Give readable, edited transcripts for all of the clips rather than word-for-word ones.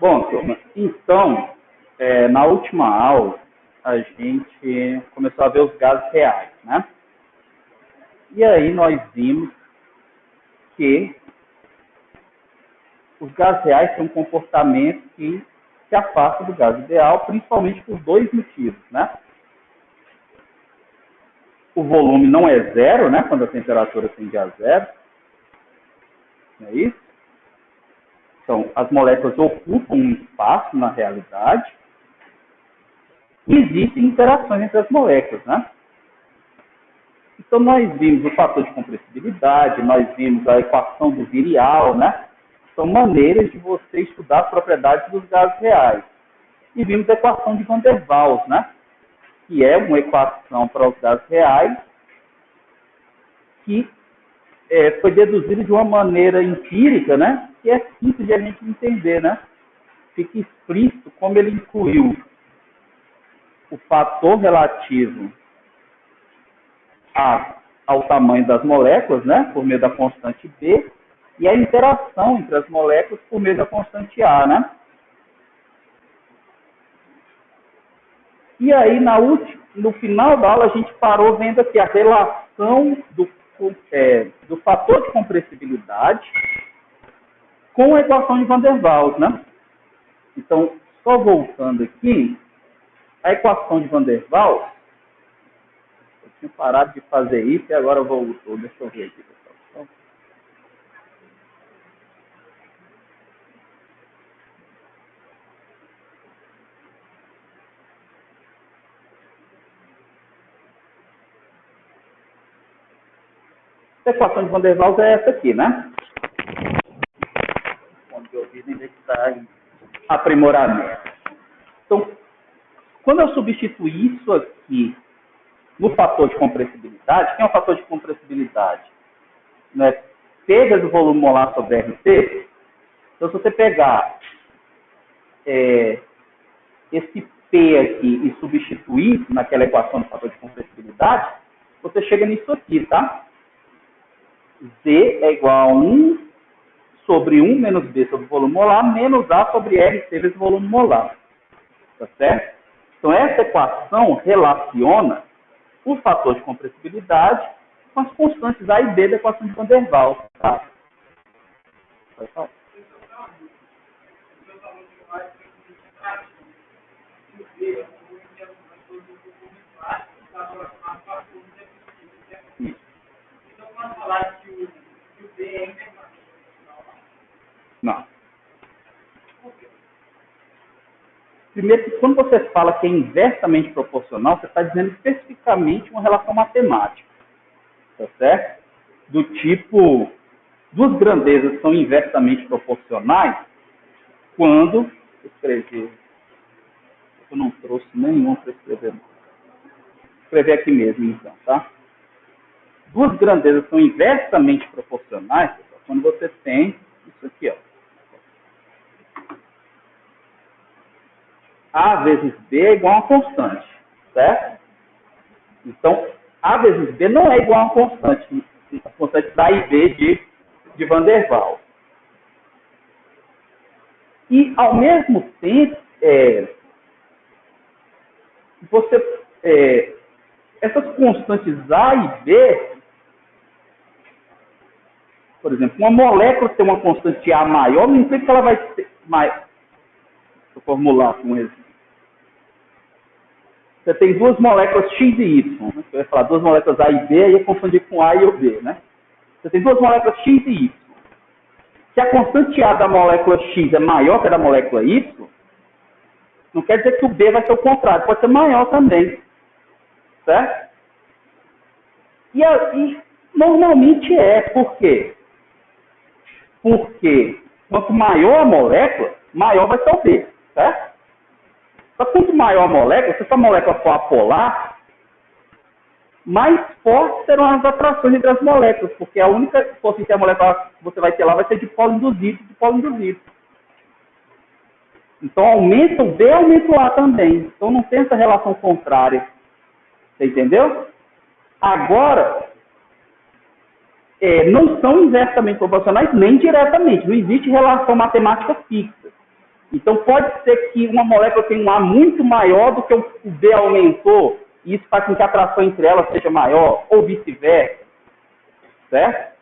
Bom, turma, então, na última aula, a gente começou a ver os gases reais, né? E aí nós vimos que os gases reais têm um comportamento que se afasta do gás ideal, principalmente por dois motivos, né? O volume não é zero, né? Quando a temperatura tende a zero, não é isso? Então, as moléculas ocupam um espaço na realidade e existem interações entre as moléculas, né? Então, nós vimos o fator de compressibilidade, nós vimos a equação do virial, né? São maneiras de você estudar as propriedades dos gases reais. E vimos a equação de Van der Waals, né? Que é uma equação para os gases reais que foi deduzida de uma maneira empírica, né? Que é simples de a gente entender, né? Fica explícito como ele incluiu o fator relativo ao tamanho das moléculas, né? Por meio da constante B, e a interação entre as moléculas por meio da constante A, né? E aí, no final da aula, a gente parou vendo aqui a relação do fator de compressibilidade com a equação de Van der Waals, né? Então, só voltando aqui, a equação de Van der Waals, eu tinha parado de fazer isso e agora voltou. Deixa eu ver aqui, pessoal. A equação de Van der Waals é essa aqui, né? Onde eu vi ainda está em aprimoramento. Então, quando eu substituir isso aqui no fator de compressibilidade, quem é o fator de compressibilidade? Né? P vezes o volume molar sobre RT. Então, se você pegar esse P aqui e substituir naquela equação do fator de compressibilidade, você chega nisso aqui, tá? Z é igual a 1 sobre 1 menos B sobre o volume molar, menos A sobre RT vezes o volume molar. Tá certo? Então, essa equação relaciona o fator de compressibilidade com as constantes A e B da equação de Van der Waals. Tá? Pode falar. Não. Primeiro, que quando você fala que é inversamente proporcional, você está dizendo especificamente uma relação matemática. Tá certo? Do tipo, duas grandezas são inversamente proporcionais quando escrever. Eu não trouxe nenhum para escrever. Vou escrever aqui mesmo, então, tá? Duas grandezas são inversamente proporcionais, pessoal, quando você tem isso aqui, ó. A vezes B é igual a uma constante, certo? Então, A vezes B não é igual a uma constante. A constante da A e B de Van der Waals. E, ao mesmo tempo, essas constantes A e B, por exemplo, uma molécula ter uma constante A maior, não implica que ela vai ter mais. Vou formular com um exemplo. Você tem duas moléculas X e Y. Né? Você vai falar duas moléculas A e B, aí eu confundi com A e o B. Né? Você tem duas moléculas X e Y. Se a constante A da molécula X é maior que a da molécula Y, não quer dizer que o B vai ser o contrário, pode ser maior também. Certo? E normalmente por quê? Porque quanto maior a molécula, maior vai ser o B. Certo? Só que quanto maior a molécula, se essa molécula for apolar, mais fortes serão as atrações entre as moléculas, porque a única força que a molécula que você vai ter lá vai ser de polo induzido e de polo induzido. Então, aumenta o B, aumenta o A também. Então, não tem essa relação contrária. Você entendeu? Agora, não são inversamente proporcionais nem diretamente. Não existe relação matemática fixa. Então, pode ser que uma molécula tenha um A muito maior do que o B aumentou, e isso faz com que a atração entre elas seja maior, ou vice-versa, certo?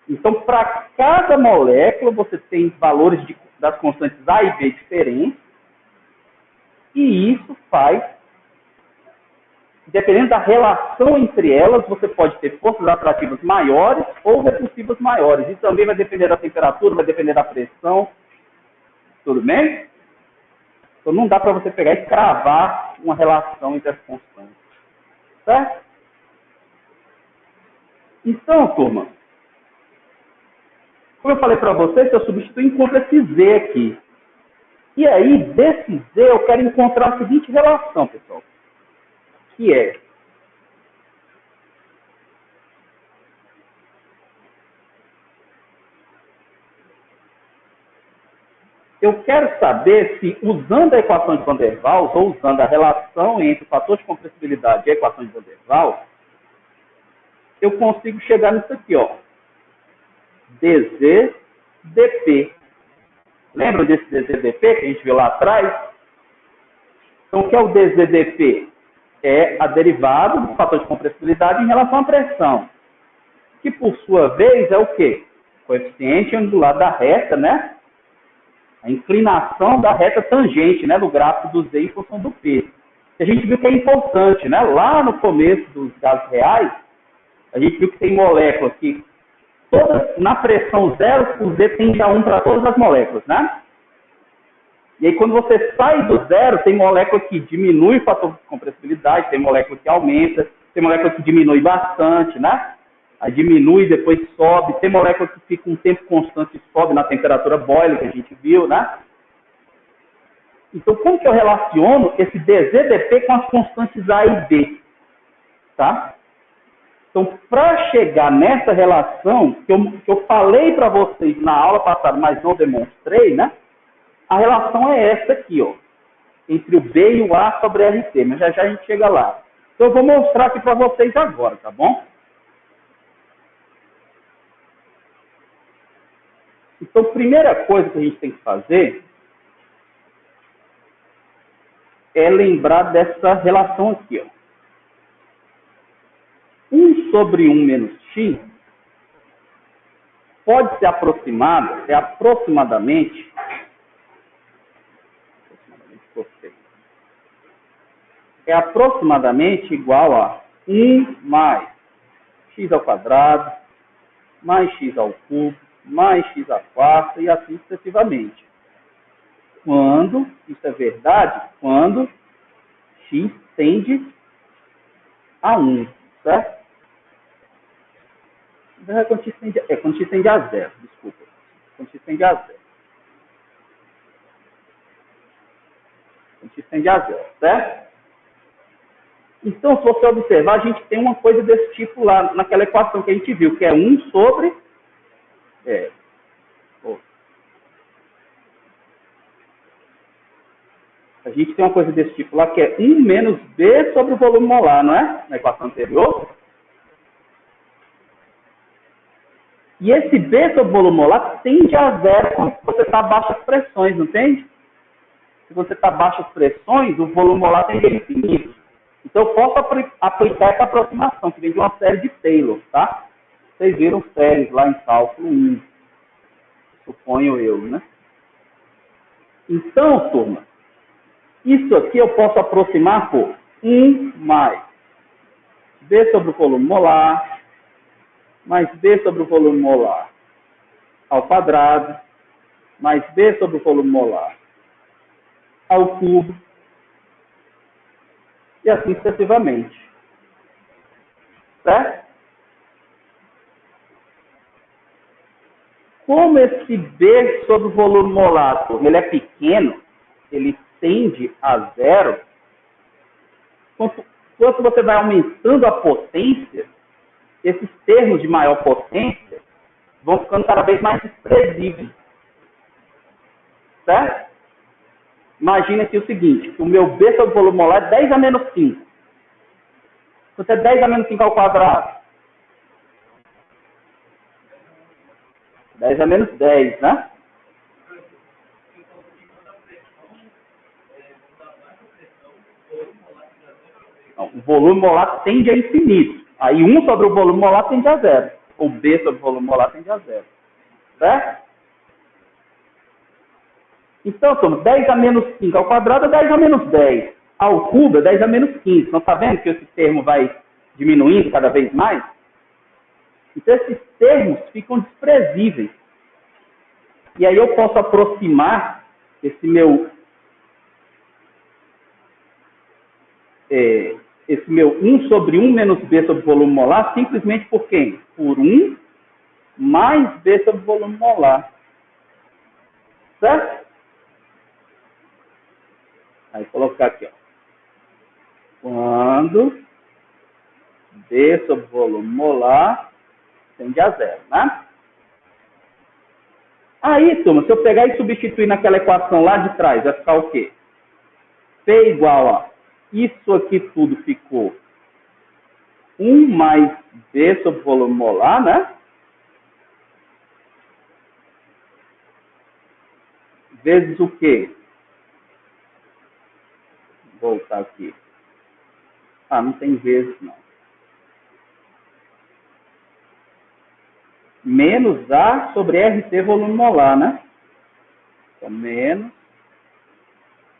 Então, para cada molécula, você tem valores das constantes A e B diferentes, e isso faz, dependendo da relação entre elas, você pode ter forças atrativas maiores ou repulsivas maiores. Isso também vai depender da temperatura, vai depender da pressão. Tudo bem? Então, não dá para você pegar e cravar uma relação entre as constantes. Certo? Então, turma, como eu falei para vocês, eu substituo e encontro esse Z aqui. E aí, desse Z, eu quero encontrar a seguinte relação, pessoal. Que é eu quero saber se, usando a equação de Van der Waals, ou usando a relação entre o fator de compressibilidade e a equação de Van der Waals, eu consigo chegar nisso aqui, ó. dz dp. Lembra desse dz dp que a gente viu lá atrás? Então, o que é o dz dp? É a derivada do fator de compressibilidade em relação à pressão. Que, por sua vez, é o quê? Coeficiente angular da reta, né? A inclinação da reta tangente, né? Do gráfico do Z em função do P. E a gente viu que é importante, né? Lá no começo dos gases reais, a gente viu que tem moléculas que, todas, na pressão zero, o Z tende a 1 para todas as moléculas, né? E aí, quando você sai do zero, tem molécula que diminui o fator de compressibilidade, tem molécula que aumenta, tem molécula que diminui bastante, né? Aí diminui, depois sobe. Tem molécula que fica um tempo constante e sobe na temperatura boiling, que a gente viu, né? Então, como que eu relaciono esse dZdP com as constantes A e B? Tá? Então, para chegar nessa relação, que eu falei para vocês na aula passada, mas não demonstrei, né? A relação é essa aqui, ó, entre o B e o A sobre RT, mas já já a gente chega lá. Então, eu vou mostrar aqui para vocês agora, tá bom? Então, a primeira coisa que a gente tem que fazer é lembrar dessa relação aqui, ó. 1 sobre 1 menos x pode ser aproximado, é aproximadamente igual a 1 mais x ao quadrado, mais x ao cubo, mais x à quarta e assim sucessivamente. Quando, isso é verdade, quando x tende a 1, certo? Quando x tende a 0, desculpa. Quando x tende a 0. Quando x tende a 0, certo? Então, se você observar, a gente tem uma coisa desse tipo lá naquela equação que a gente viu, que é 1 sobre... A gente tem uma coisa desse tipo lá, que é 1 menos B sobre o volume molar, não é? Na equação anterior. E esse B sobre o volume molar tende a 0 quando você está a baixas pressões, não entende? Se você está a baixas pressões, o volume molar tende a infinito. Então, eu posso aplicar essa aproximação, que vem de uma série de Taylor, tá? Vocês viram séries lá em cálculo 1, suponho eu, né? Então, turma, isso aqui eu posso aproximar por 1 mais B sobre o volume molar, mais B sobre o volume molar ao quadrado, mais B sobre o volume molar ao cubo, e assim sucessivamente. Certo? Como esse B sobre o volume molar, ele é pequeno, ele tende a 0, quanto você vai aumentando a potência, esses termos de maior potência vão ficando cada vez mais desprezíveis. Certo? Imagina aqui o seguinte, que o meu B sobre o volume molar é 10 a menos 5. Quanto é 10 a menos 5 ao quadrado? 10 a menos 10, né? Então, o volume molar tende a infinito. Aí 1 sobre o volume molar tende a zero. Ou B sobre o volume molar tende a zero. Certo? Então, somos 10 a menos 5 ao quadrado é 10 a menos 10. Ao cubo é 10 a menos 15. Então, está vendo que esse termo vai diminuindo cada vez mais? Então, esses termos ficam desprezíveis. E aí eu posso aproximar esse meu 1 sobre 1 menos B sobre volume molar simplesmente por quem? Por 1 mais B sobre volume molar. Certo? Aí colocar aqui, ó. Quando B sobre volume molar tende a zero, né? Aí, turma, se eu pegar e substituir naquela equação lá de trás, vai ficar o quê? P igual a isso aqui tudo ficou 1 mais B sobre volume molar, né? Vezes o quê? Vou voltar aqui. Ah, não tem vezes, não. Menos A sobre RT volume molar, né? Então, menos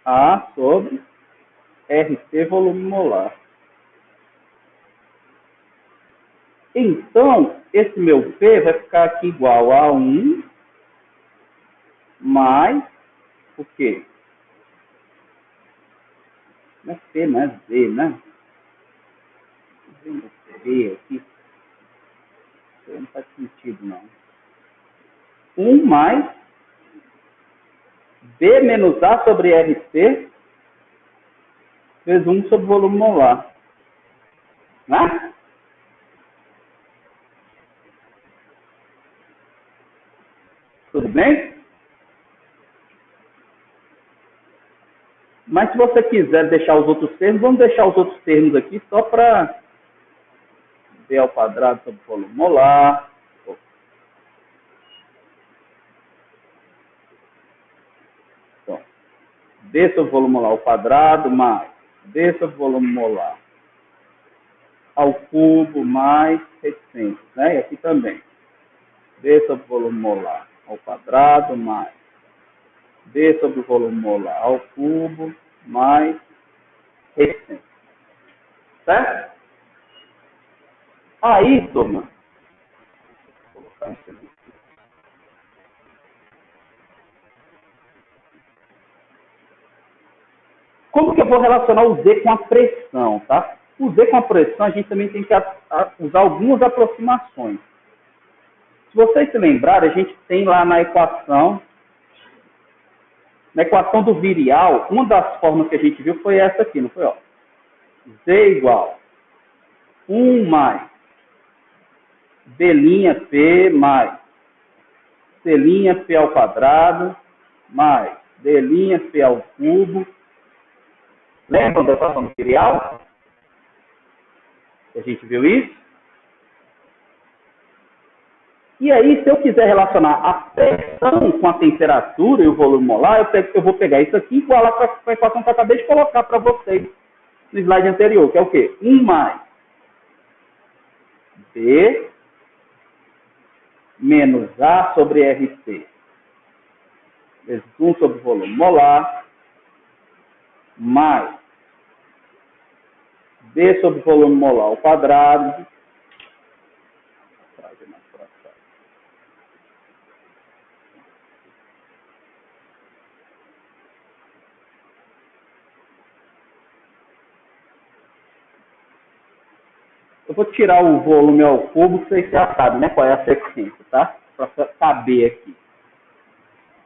A sobre RT volume molar. Então, esse meu P vai ficar aqui igual a 1 mais o quê? Não é P, não é Z, né? P aqui. Isso não faz sentido, não. 1 mais B menos A sobre RT vezes 1 sobre volume molar. Né? Tudo bem? Mas se você quiser deixar os outros termos, vamos deixar os outros termos aqui só para B ao quadrado sobre volume molar. Então, B sobre volume molar ao quadrado mais B sobre volume molar ao cubo mais reticências, né? E aqui também. B sobre volume molar ao quadrado mais B sobre o volume molar ao cubo mais reticências. Certo? Aí, turma. Vou colocar isso aqui. Como que eu vou relacionar o Z com a pressão, tá? O Z com a pressão, a gente também tem que usar algumas aproximações. Se vocês se lembrarem, a gente tem lá na equação do virial, uma das formas que a gente viu foi essa aqui, não foi? Ó? Z igual 1 mais D'P mais C'P ao quadrado mais D'P ao cubo. Lembram da equação do virial? A gente viu isso? E aí, se eu quiser relacionar a pressão com a temperatura e o volume molar, eu vou pegar isso aqui e igualar com a equação que eu acabei de colocar para vocês no slide anterior, que é o quê? 1 mais B menos A sobre RT vezes 1 sobre volume molar mais B sobre volume molar ao quadrado. Eu vou tirar o volume ao cubo, vocês já sabem, né? Qual é a sequência, tá? Para caber aqui.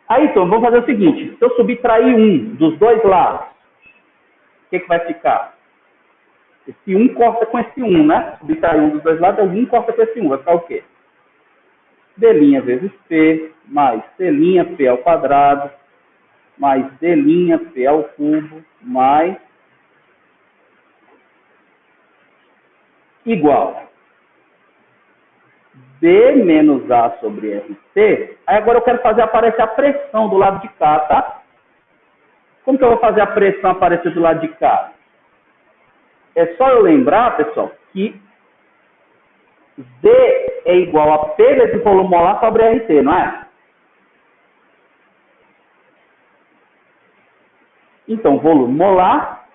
Aí, então, vamos fazer o seguinte. Se eu subtrair 1 dos dois lados, o que vai ficar? Esse 1 corta com esse 1, né? Subtrair 1 dos dois lados, o 1 corta com esse 1. Vai ficar o quê? D' vezes P, mais C'P ao quadrado, mais D'P ao cubo, mais igual B menos A sobre RT. Aí agora eu quero fazer aparecer a pressão do lado de cá, tá? Como que eu vou fazer a pressão aparecer do lado de cá? é só eu lembrar, pessoal, que Z é igual a P vezes volume molar sobre RT, não é? Então, volume molar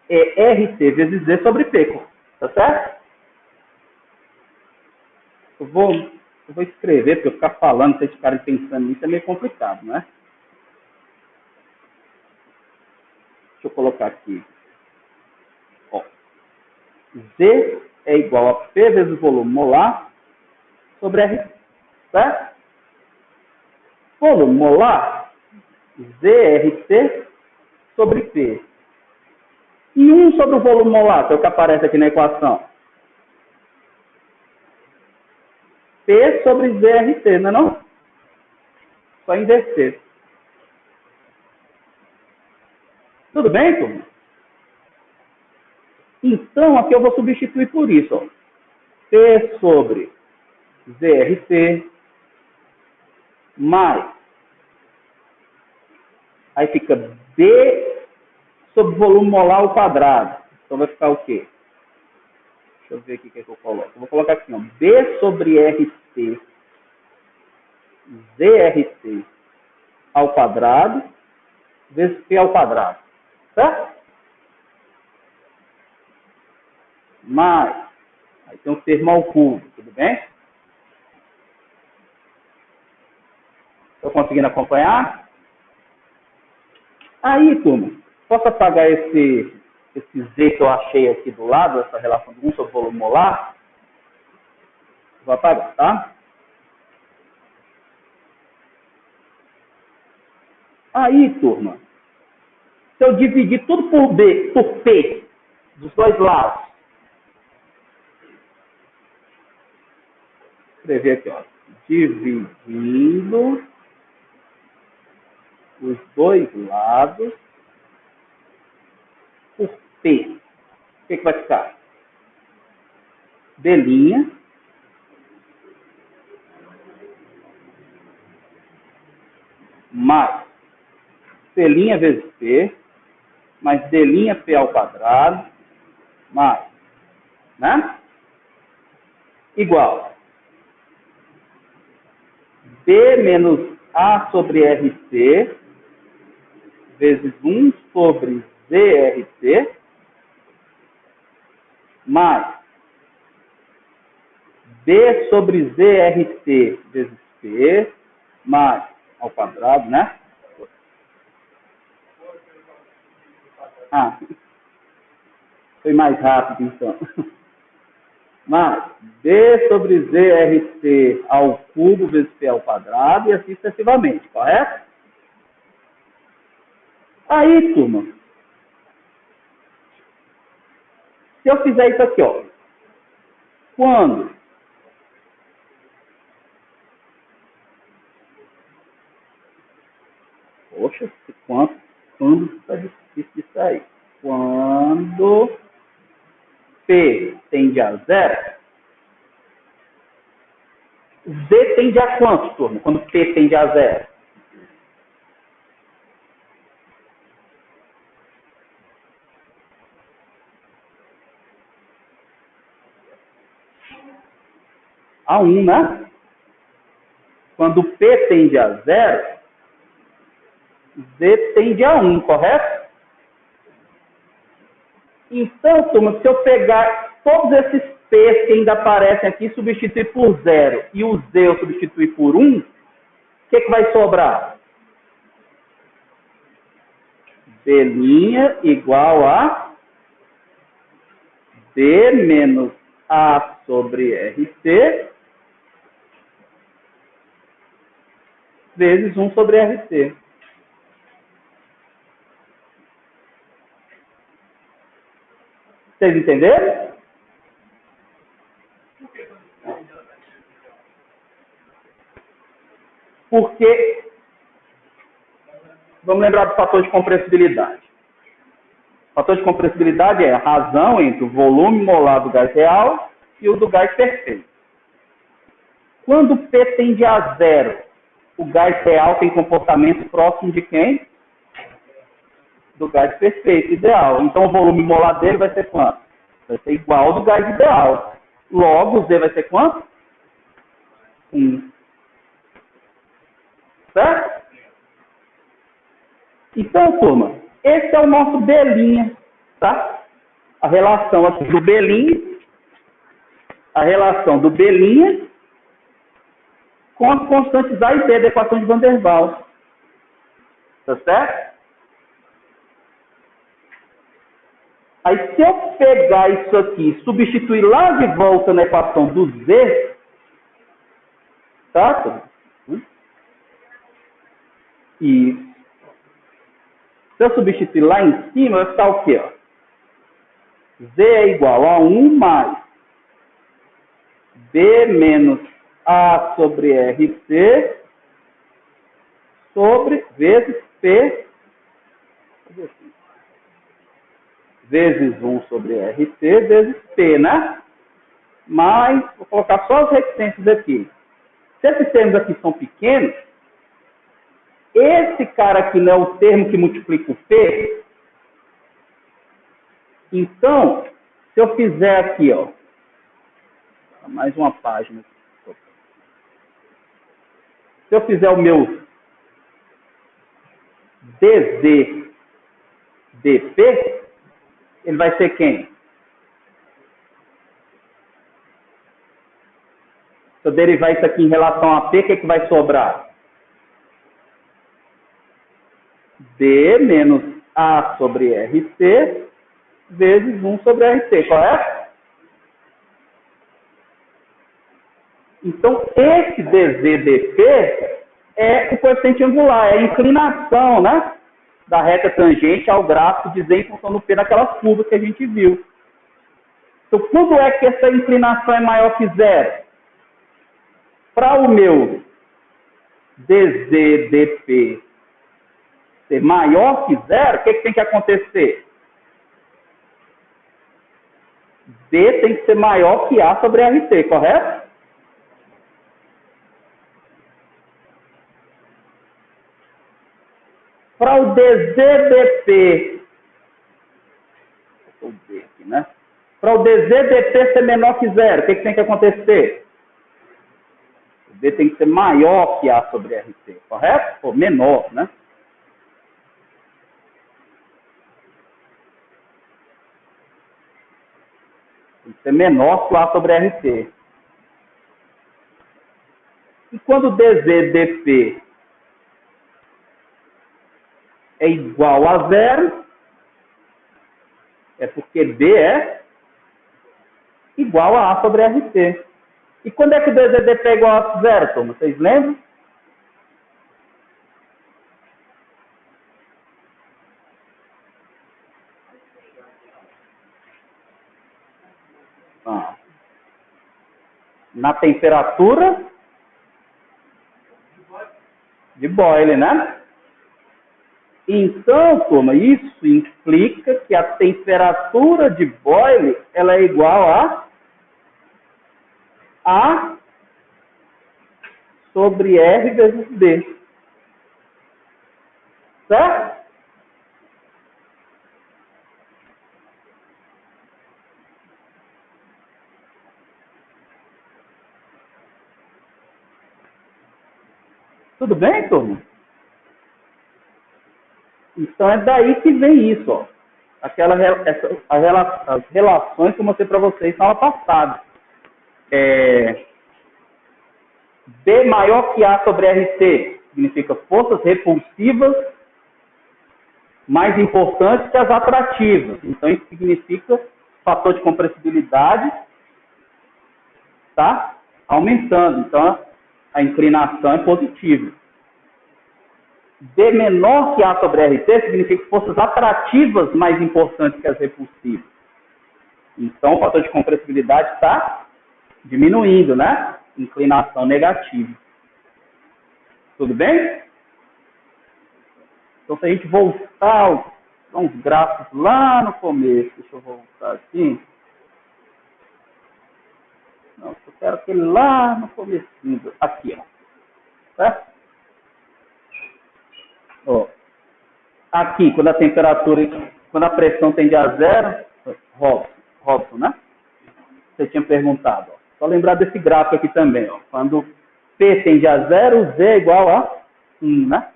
é RT vezes Z sobre P, tá certo? Eu vou escrever, porque eu ficar falando, vocês ficarem pensando nisso é meio complicado, né? Deixa eu colocar aqui. Ó, Z é igual a P vezes volume molar sobre RT, certo? Volume molar, ZRT sobre P. E 1 sobre o volume molar, que é o que aparece aqui na equação. P sobre ZRT, não é não? Só inverter. Tudo bem, turma? Então, aqui eu vou substituir por isso. Ó. P sobre ZRT mais. Aí fica B sobre volume molar ao quadrado. Então vai ficar o quê? Deixa eu ver aqui o que eu coloco. Eu vou colocar aqui, ó. B sobre RT, ZRT ao quadrado, vezes P ao quadrado. Certo? Mais. Aí tem um termo ao cubo, tudo bem? Estou conseguindo acompanhar? Aí, turma, posso apagar esse Z que eu achei aqui do lado, essa relação de 1 sobre o volume molar? Vou apagar, tá? Aí, turma, se eu dividir tudo por P, dos dois lados, vou escrever aqui, ó, dividindo os dois lados por P. O que vai ficar? D' mais C' vezes P, mais D' P ao quadrado, mais, né? Igual B menos A sobre RT, vezes 1 sobre ZRT, mais B sobre ZRT vezes P, mais ao quadrado, né? Ah, foi mais rápido então. Mais B sobre ZRT ao cubo vezes P ao quadrado e assim sucessivamente, correto? Aí, turma, se eu fizer isso aqui, ó, quando poxa, quando está difícil de sair. Quando P tende a zero, Z tende a quanto, turma? Quando P tende a zero? A 1, né? Quando P tende a zero, Z tende a 1, correto? Então, turma, se eu pegar todos esses P's que ainda aparecem aqui e substituir por zero e o Z eu substituir por 1, o que vai sobrar? D' igual a D menos A sobre RT vezes 1 sobre RT. Vocês entenderam? Porque, vamos lembrar do fator de compressibilidade. O fator de compressibilidade é a razão entre o volume molar do gás real e o do gás perfeito. Quando P tende a zero, o gás real tem comportamento próximo de quem? Do gás perfeito, ideal. Então o volume molar dele vai ser quanto? Vai ser igual ao do gás ideal. Logo, o Z vai ser quanto? 1. Certo? Então, turma, esse é o nosso B', tá? A relação aqui do B', a relação do B' com as constantes A e B da equação de Van der Waals. Tá certo? Aí, se eu pegar isso aqui e substituir lá de volta na equação do Z, tá? E se eu substituir lá em cima, vai ficar o quê? Ó? Z é igual a 1 mais B menos A sobre RT sobre vezes P vezes 1 sobre RT vezes P, né? Mas, vou colocar só os reticências aqui. Se esses termos aqui são pequenos, esse cara aqui não é o termo que multiplica o P. Então, se eu fizer aqui, ó, mais uma página. Se eu fizer o meu dz dp, ele vai ser quem? Se eu derivar isso aqui em relação a P, o que, é que vai sobrar? D menos A sobre RT vezes 1 sobre RT, correto? Então, esse dzdp é o coeficiente angular, é a inclinação, né, da reta tangente ao gráfico de Z em função do P naquelas curvas que a gente viu. Então, quando é que essa inclinação é maior que zero? Para o meu dzdp ser maior que zero, o que tem que acontecer? D tem que ser maior que A sobre RT, correto? Para o dzdp, o D aqui, né? Para o dzdp ser menor que zero, o que tem que acontecer? O D tem que ser maior que A sobre RT, correto? Ou menor, né? Tem que ser menor que o A sobre RT. E quando o dzdp é igual a zero, é porque D é igual a A sobre RT. E quando é que o dzdp é igual a zero, turma? Vocês lembram? Ah. Na temperatura de Boyle, né? Então, turma, isso implica que a temperatura de Boyle ela é igual a sobre R vezes D. Certo? Tudo bem, turma? Então é daí que vem isso, ó. As relações que eu mostrei para vocês na aula passada. B maior que A sobre RT significa forças repulsivas mais importantes que as atrativas. Então isso significa fator de compressibilidade tá aumentando. Então a inclinação é positiva. D menor que A sobre RT significa forças atrativas mais importantes que as repulsivas. Então, o fator de compressibilidade está diminuindo, né? Inclinação negativa. Tudo bem? Então, se a gente voltar uns gráficos lá no começo, deixa eu voltar aqui. Não, eu quero aquele lá no comecinho. Aqui, ó. Certo? Ó, aqui, quando a temperatura, quando a pressão tende a zero, Robson, né? Você tinha perguntado. Ó. Só lembrar desse gráfico aqui também. Ó. Quando P tende a 0, Z é igual a 1, né?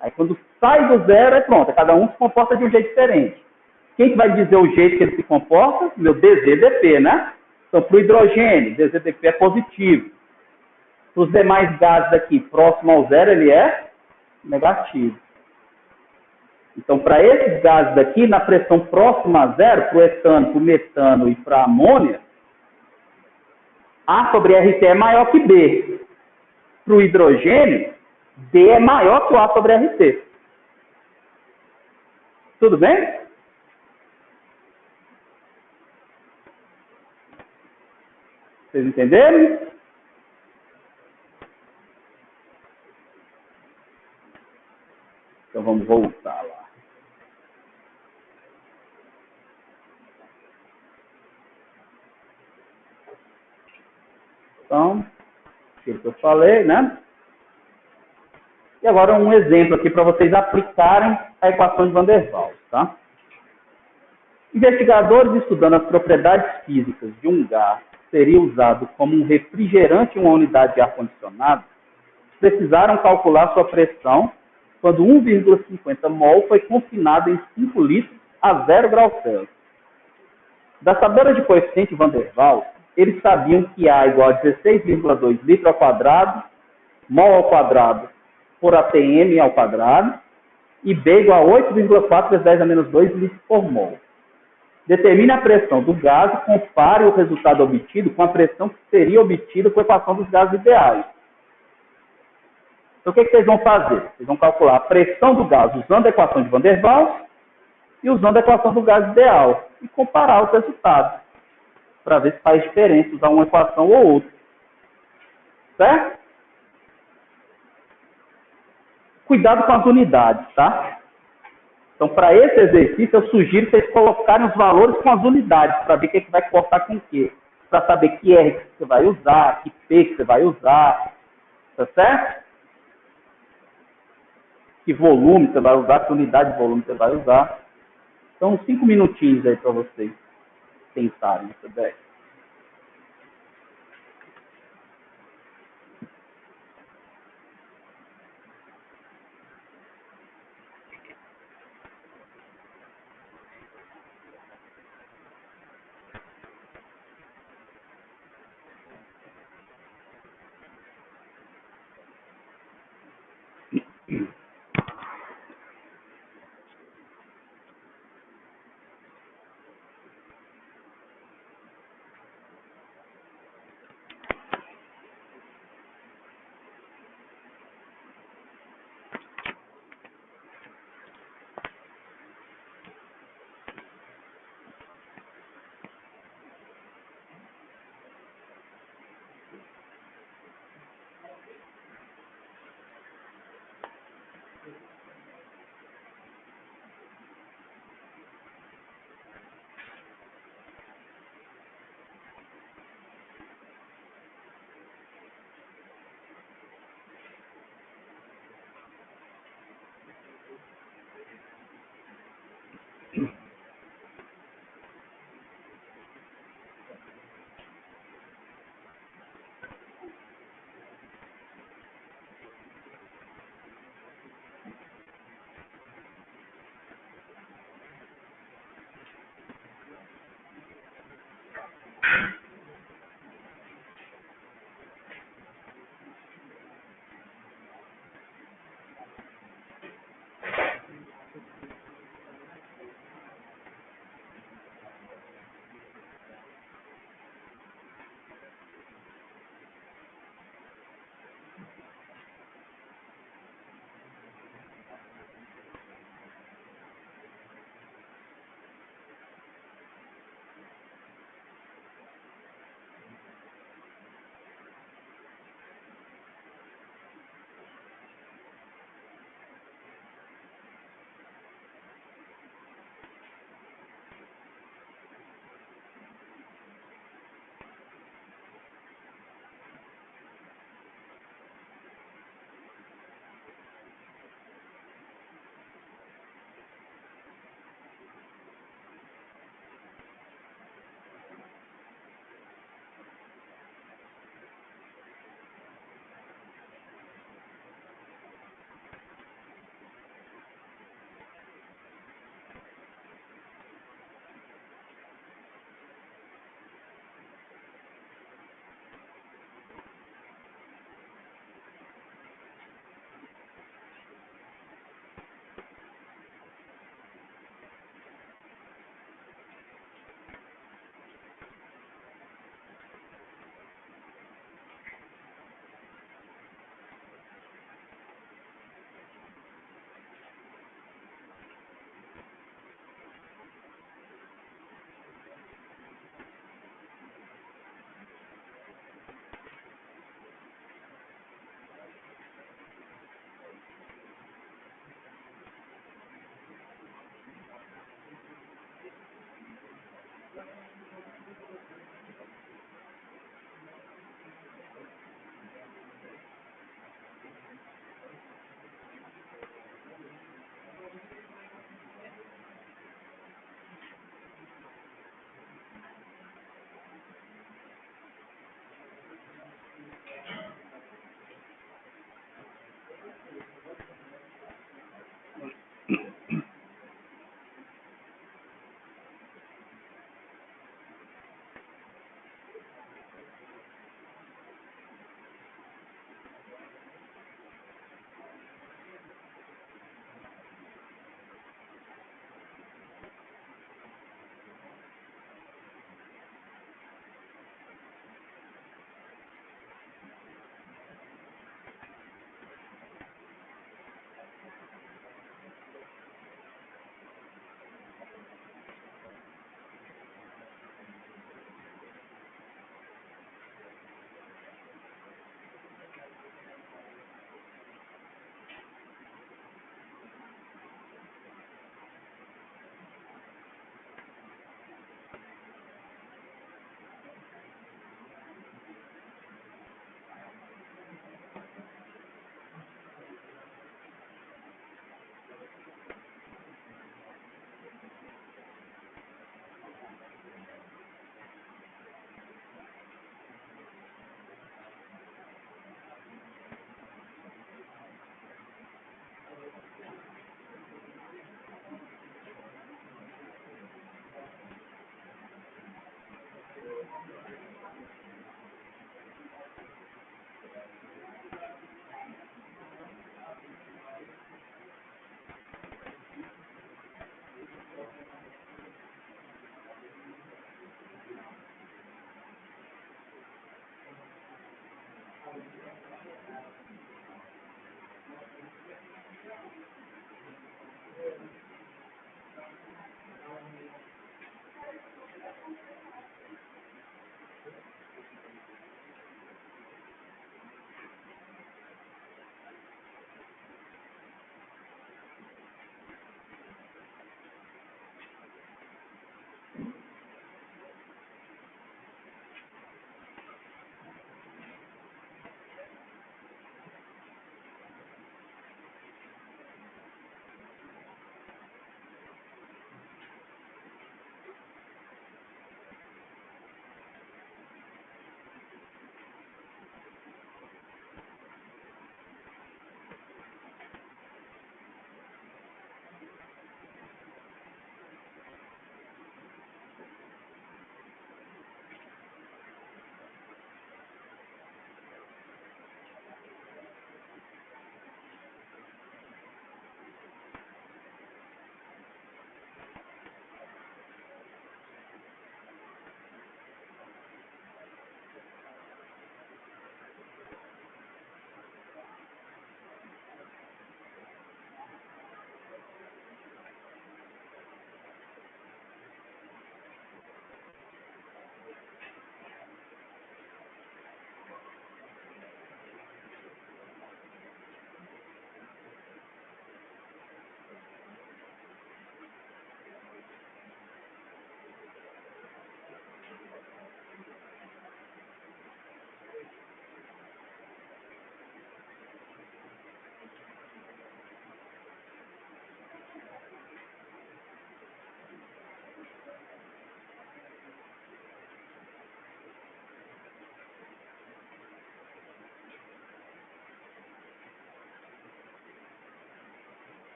Aí quando sai do zero, é pronto. Cada um se comporta de um jeito diferente. Quem que vai dizer o jeito que ele se comporta? Meu DZDP, né? Então, para o hidrogênio, DZDP é positivo. Para os demais gases aqui, próximo ao zero, ele é negativo. Então, para esses gases daqui, na pressão próxima a zero, para o etano, para o metano e para a amônia, A sobre RT é maior que B. Para o hidrogênio, D é maior que o A sobre RT. Tudo bem? Vocês entenderam? Então vamos voltar lá. Então, aquilo que eu falei, né? E agora um exemplo aqui para vocês aplicarem a equação de Van der Waals, tá? Investigadores estudando as propriedades físicas de um gás que seria usado como um refrigerante em uma unidade de ar-condicionado, precisaram calcular sua pressão quando 1,50 mol foi confinado em 5 litros a 0 graus Celsius. Das tabelas de coeficiente Van der Waals, eles sabiam que A igual a 16,2 litro ao quadrado, mol ao quadrado por ATM ao quadrado, e B igual a 8,4 vezes 10 a menos 2 litros por mol. Determine a pressão do gás e compare o resultado obtido com a pressão que seria obtida com a equação dos gases ideais. Então, o que vocês vão fazer? Vocês vão calcular a pressão do gás usando a equação de Van der Waals e usando a equação do gás ideal e comparar os resultados para ver se faz diferença usar uma equação ou outra. Certo? Cuidado com as unidades, tá? Então, para esse exercício, eu sugiro vocês colocarem os valores com as unidades para ver o que vai cortar com o quê. Para saber que R que você vai usar, que P que você vai usar. Tá certo? Que volume você vai usar, que unidade de volume você vai usar. Então, 5 minutinhos aí para vocês pensarem nessa ideia.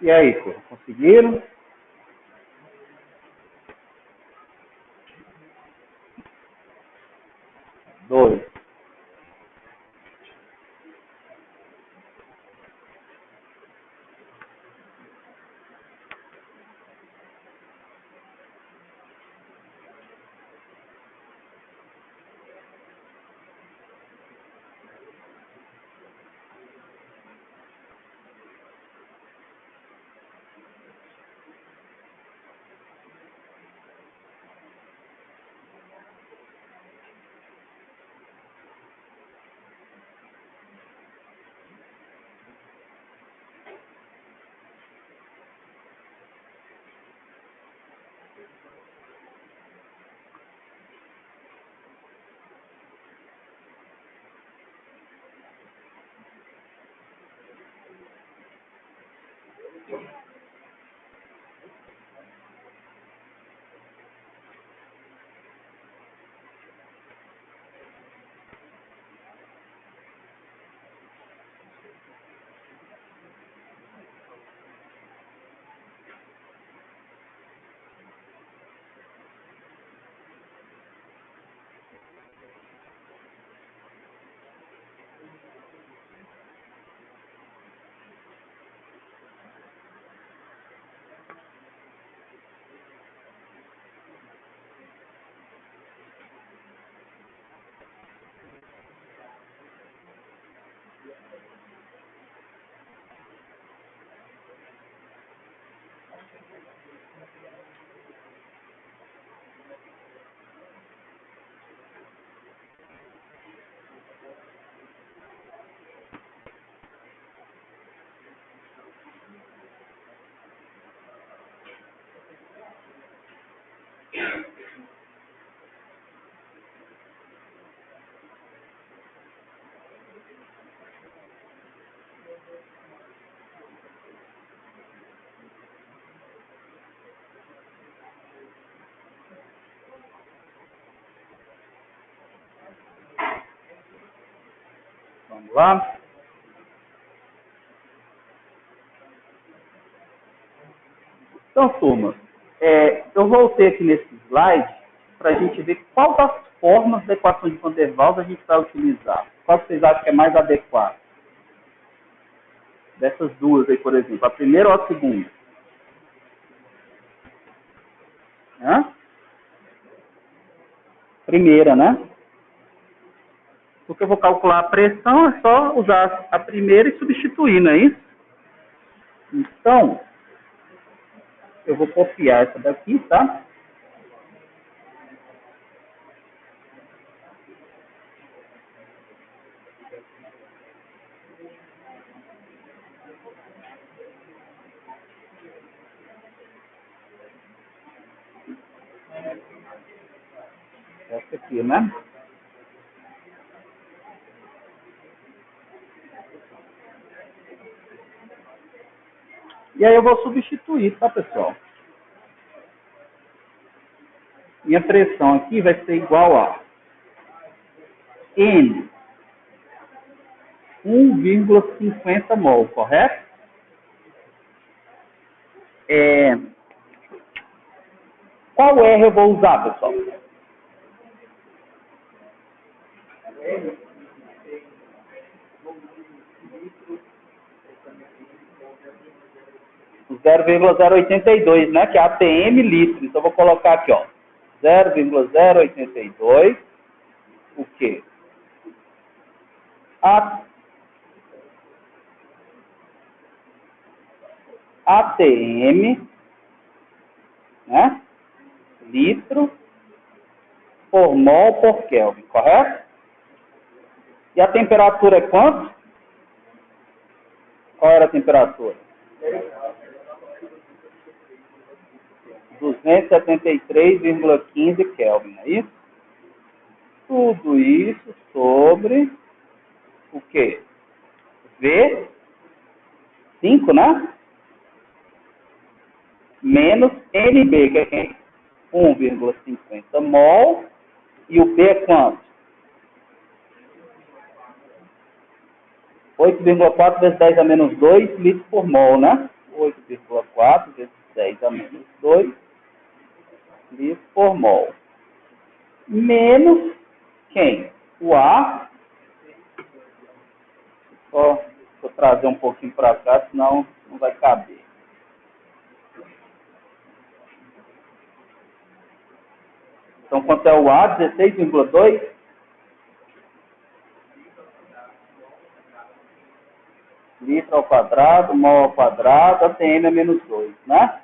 E aí, turma, conseguiram? Dois. Vamos lá? Então, turma, eu voltei aqui nesse slide para a gente ver qual das formas da equação de Van der Waals a gente vai utilizar. Qual vocês acham que é mais adequada? Dessas duas aí, por exemplo. A primeira ou a segunda? Hã? Primeira, né? Porque eu vou calcular a pressão, é só usar a primeira e substituir, não é isso? Então, eu vou copiar essa daqui, tá? Essa aqui, né? E aí eu vou substituir, tá, pessoal? Minha pressão aqui vai ser igual a N 1,50 mol, correto? Qual R eu vou usar, pessoal? O 0,082, né? Que é ATM litro. Então eu vou colocar aqui, ó. 0,082, o quê? ATM, né? Litro por mol por Kelvin, correto? E a temperatura é quanto? Qual era a temperatura? 273,15 Kelvin, não é isso? Tudo isso sobre o quê? V5, né? Menos NB, que é quem? 1,50 mol. E o B é quanto? 8,4 vezes 10 a menos 2 litros por mol, né? 8,4 vezes 10 a menos 2 litros por mol. Menos quem? O ar. Só vou trazer um pouquinho para cá, senão não vai caber. Então, quanto é o ar? 16,2? Litro ao quadrado, mol ao quadrado, ATM é menos 2, né?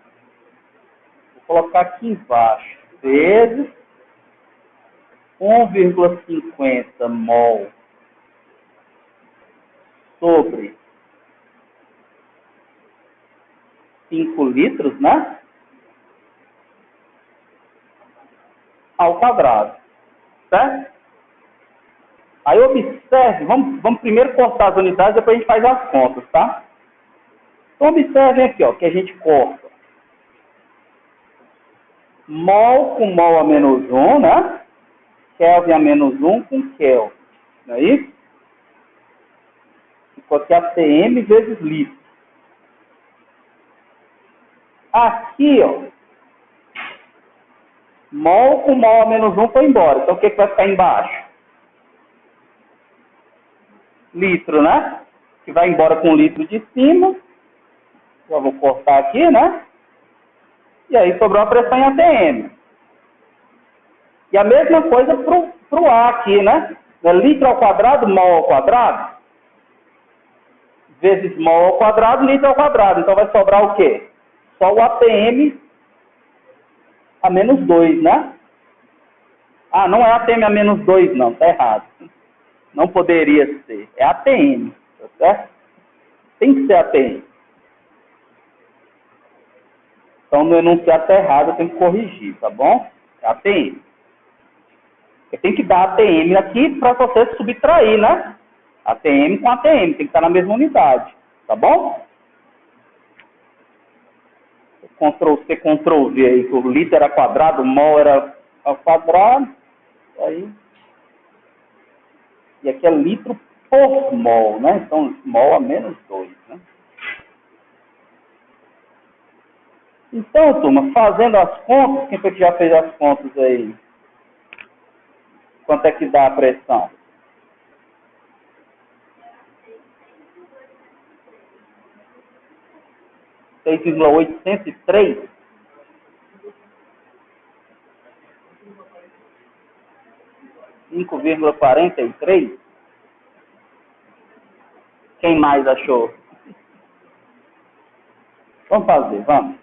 Vou colocar aqui embaixo. Vezes 1,50 mol sobre 5 litros, né? Ao quadrado, certo? Aí observe, vamos primeiro cortar as unidades, depois a gente faz as contas, tá? Então observem aqui, ó, que a gente corta mol com mol a menos 1, né? Kelvin a menos 1 com Kelvin, não é isso? Ficou aqui ATM vezes litro. Aqui, ó, mol com mol a menos 1 foi embora. Então o que vai ficar embaixo? Litro, né? Que vai embora com o litro de cima. Já vou cortar aqui, né? E aí sobrou a pressão em ATM. E a mesma coisa para o A aqui, né? Litro ao quadrado, mol ao quadrado. Vezes mol ao quadrado, litro ao quadrado. Então vai sobrar o quê? Só o ATM a menos 2, né? Ah, não é ATM a menos 2, não. Tá errado. Não poderia ser. É ATM, tá certo? Tem que ser ATM. Então, no enunciado tá errado, eu tenho que corrigir, tá bom? É ATM. Você tem que dar ATM aqui para você subtrair, né? ATM com ATM, tem que estar na mesma unidade, tá bom? Ctrl-C, Ctrl-V aí, que o litro era quadrado, o mol era ao quadrado, aí. E aqui é litro por mol, né? Então, mol a menos 2, né? Então, turma, fazendo as contas, quem foi que já fez as contas aí? Quanto é que dá a pressão? Seis vírgula 803? 5,43? Quem mais achou? Vamos fazer, vamos.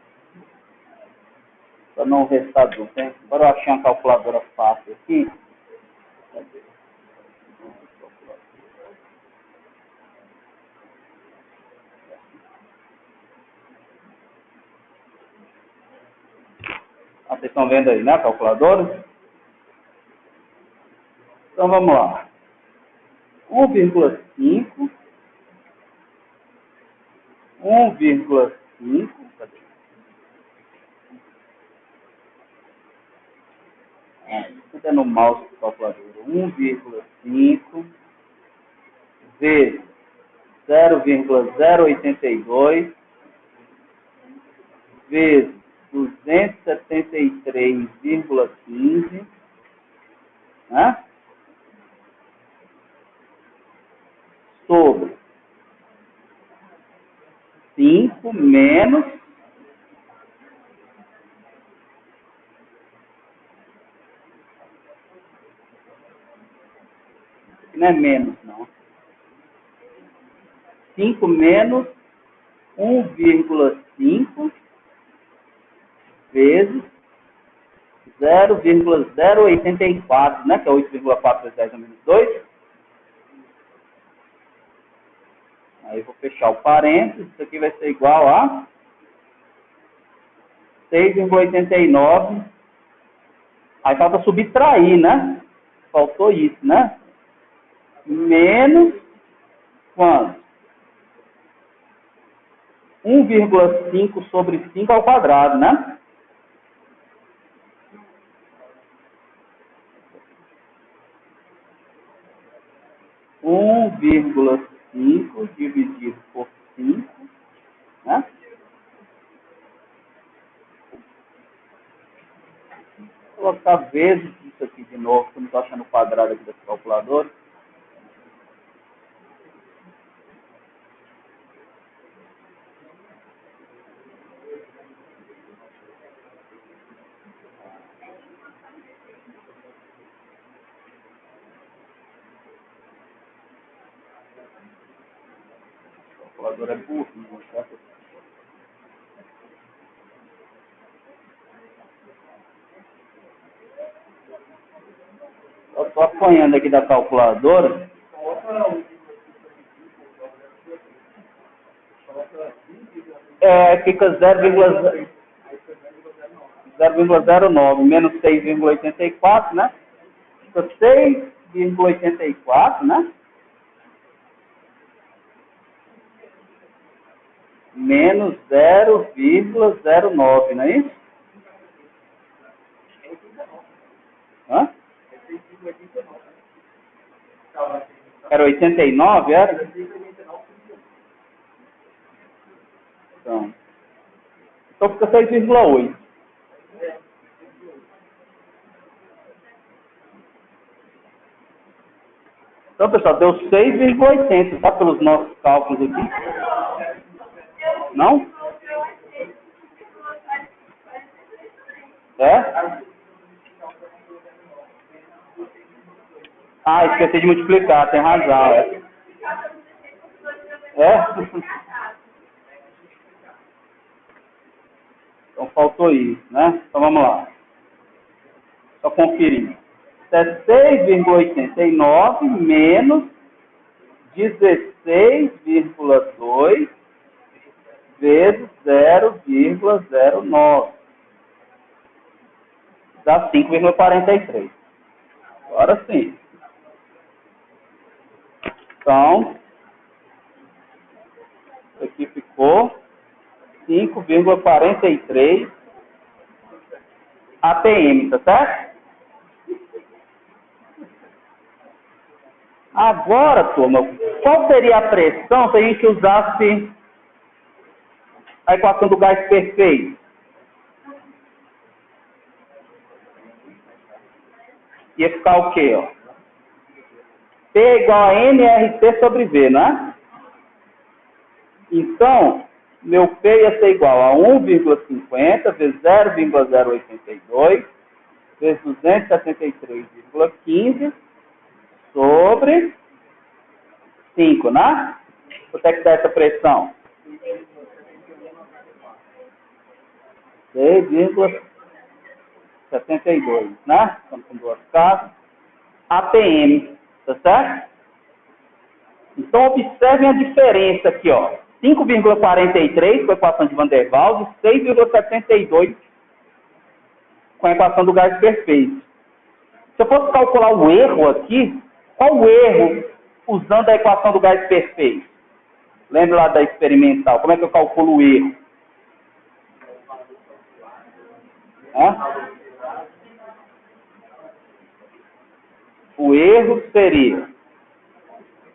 Para não restar dúvida. Agora eu achei uma calculadora fácil aqui. Vocês estão vendo aí, né, a calculadora? Então vamos lá. 1,5. 1,5. Tudo é no mouse do calculador. 1,5 vezes 0,082 vezes 273,15, né? Sobre 5 menos não é menos, não. 5 menos 1,5 vezes 0,084, né? Que é 8,4 vezes 10 a menos 2. Aí eu vou fechar o parênteses. Isso aqui vai ser igual a 6,89. Aí falta subtrair, né? Faltou isso, né? Menos quanto? 1,5 sobre 5 ao quadrado, né? Um vírgula cinco dividido por 5, né? colocar vezes isso aqui de novo, que eu não estou achando o quadrado aqui desse calculador. O calculador é burrinho, certo? Eu estou apanhando aqui da calculadora. Fica 0,09 menos 6,84, né? Fica 6,84, né? Menos 0,09, não é isso? Hã? Era 89, era? Então fica 6,8. Então, pessoal, deu 6,80, tá? Pelos nossos cálculos aqui. Não? É? Ah, esqueci de multiplicar, tem razão. É? Então faltou isso, né? Então vamos lá. Só conferir. É 6,89 menos 16,2 vezes 0,09. Dá 5,43. Agora sim. Então, isso aqui ficou 5,43 APM, tá certo? Agora, turma, qual seria a pressão se a gente usasse a equação do gás perfeito? Ia ficar o quê? Ó? P igual a nRT sobre V, né? Então, meu P ia ser igual a 1,50 vezes 0,082 vezes 273,15 sobre 5, né? Quanto é que dá essa pressão? 6,72, né? Estamos com duas casas. APM, tá certo? Então, observem a diferença aqui, ó. 5,43 com a equação de Van der Waals e 6,72 com a equação do gás perfeito. Se eu fosse calcular o erro aqui, qual o erro usando a equação do gás perfeito? Lembra lá da experimental? Como é que eu calculo o erro? O erro seria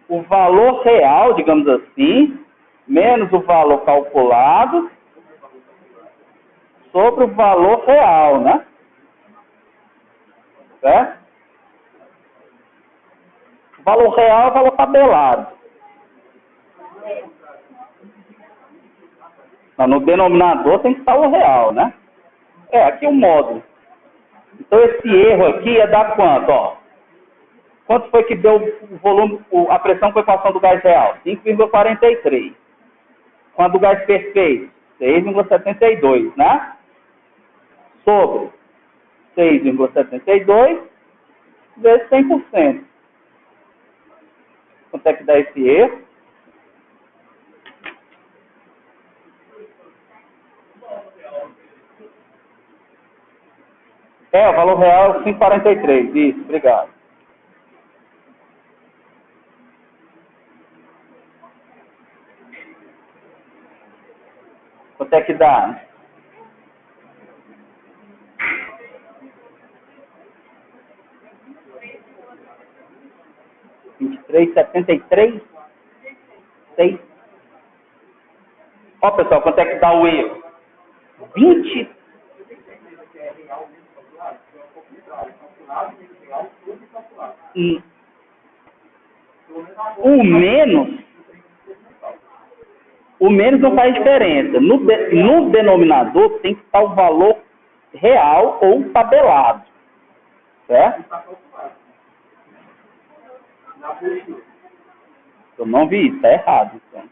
o valor real, digamos assim, menos o valor calculado sobre o valor real, né? Certo? O valor real é o valor tabelado. Não, no denominador tem que estar o real, né? Aqui é o módulo. Então esse erro aqui ia dar quanto, ó? Quanto foi que deu o volume, a pressão com a equação do gás real? 5,43. Com a do gás perfeito, 6,72, né? Sobre 6,72 vezes 100%. Quanto é que dá esse erro? O valor real é 5,43. Isso, obrigado. Quanto é que dá? R$23,73? 6. Ó, pessoal, quanto é que dá o erro? 20. Hum. O menos não faz diferença. No denominador tem que estar o valor real ou tabelado. Certo? Eu não vi isso, está errado. Então.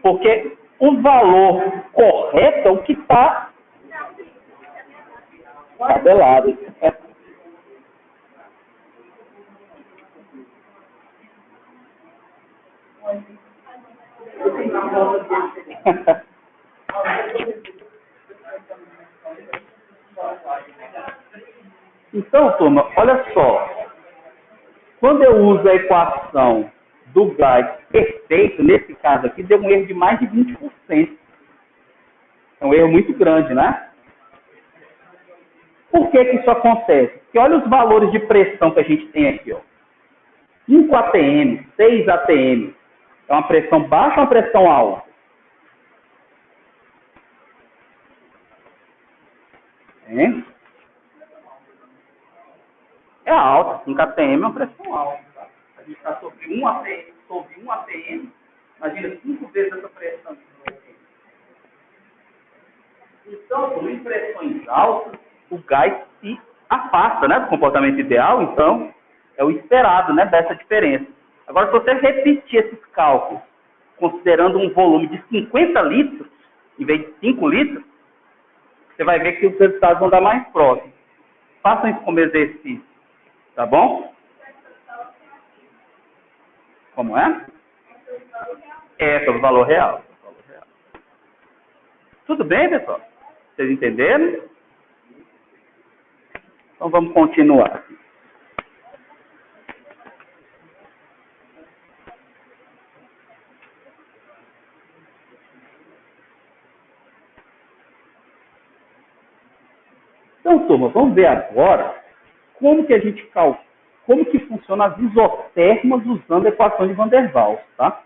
Porque o valor correto é o que está tabelado. Então, turma, olha só. Quando eu uso a equação do gás perfeito, nesse caso aqui, deu um erro de mais de 20%. É um erro muito grande, né? Por que que isso acontece? Porque olha os valores de pressão que a gente tem aqui, ó. 5 atm, 6 atm. É uma pressão baixa ou uma pressão alta? Hein? É alta. 5 atm é uma pressão alta. Tá? A gente está sobre 1 atm. Imagina 5 vezes essa pressão. Então, em pressões altas, o gás se afasta, né, do comportamento ideal. Então, é o esperado, né, dessa diferença. Agora, se você repetir esses cálculos, considerando um volume de 50 litros, em vez de 5 litros, você vai ver que os resultados vão dar mais próximos. Façam isso como exercício, tá bom? Como é? É, sobre o valor real. Tudo bem, pessoal? Vocês entenderam? Então, vamos continuar. Então, turma, vamos ver agora como que a gente calcula, como que funciona as isotermas usando a equação de Van der Waals, tá?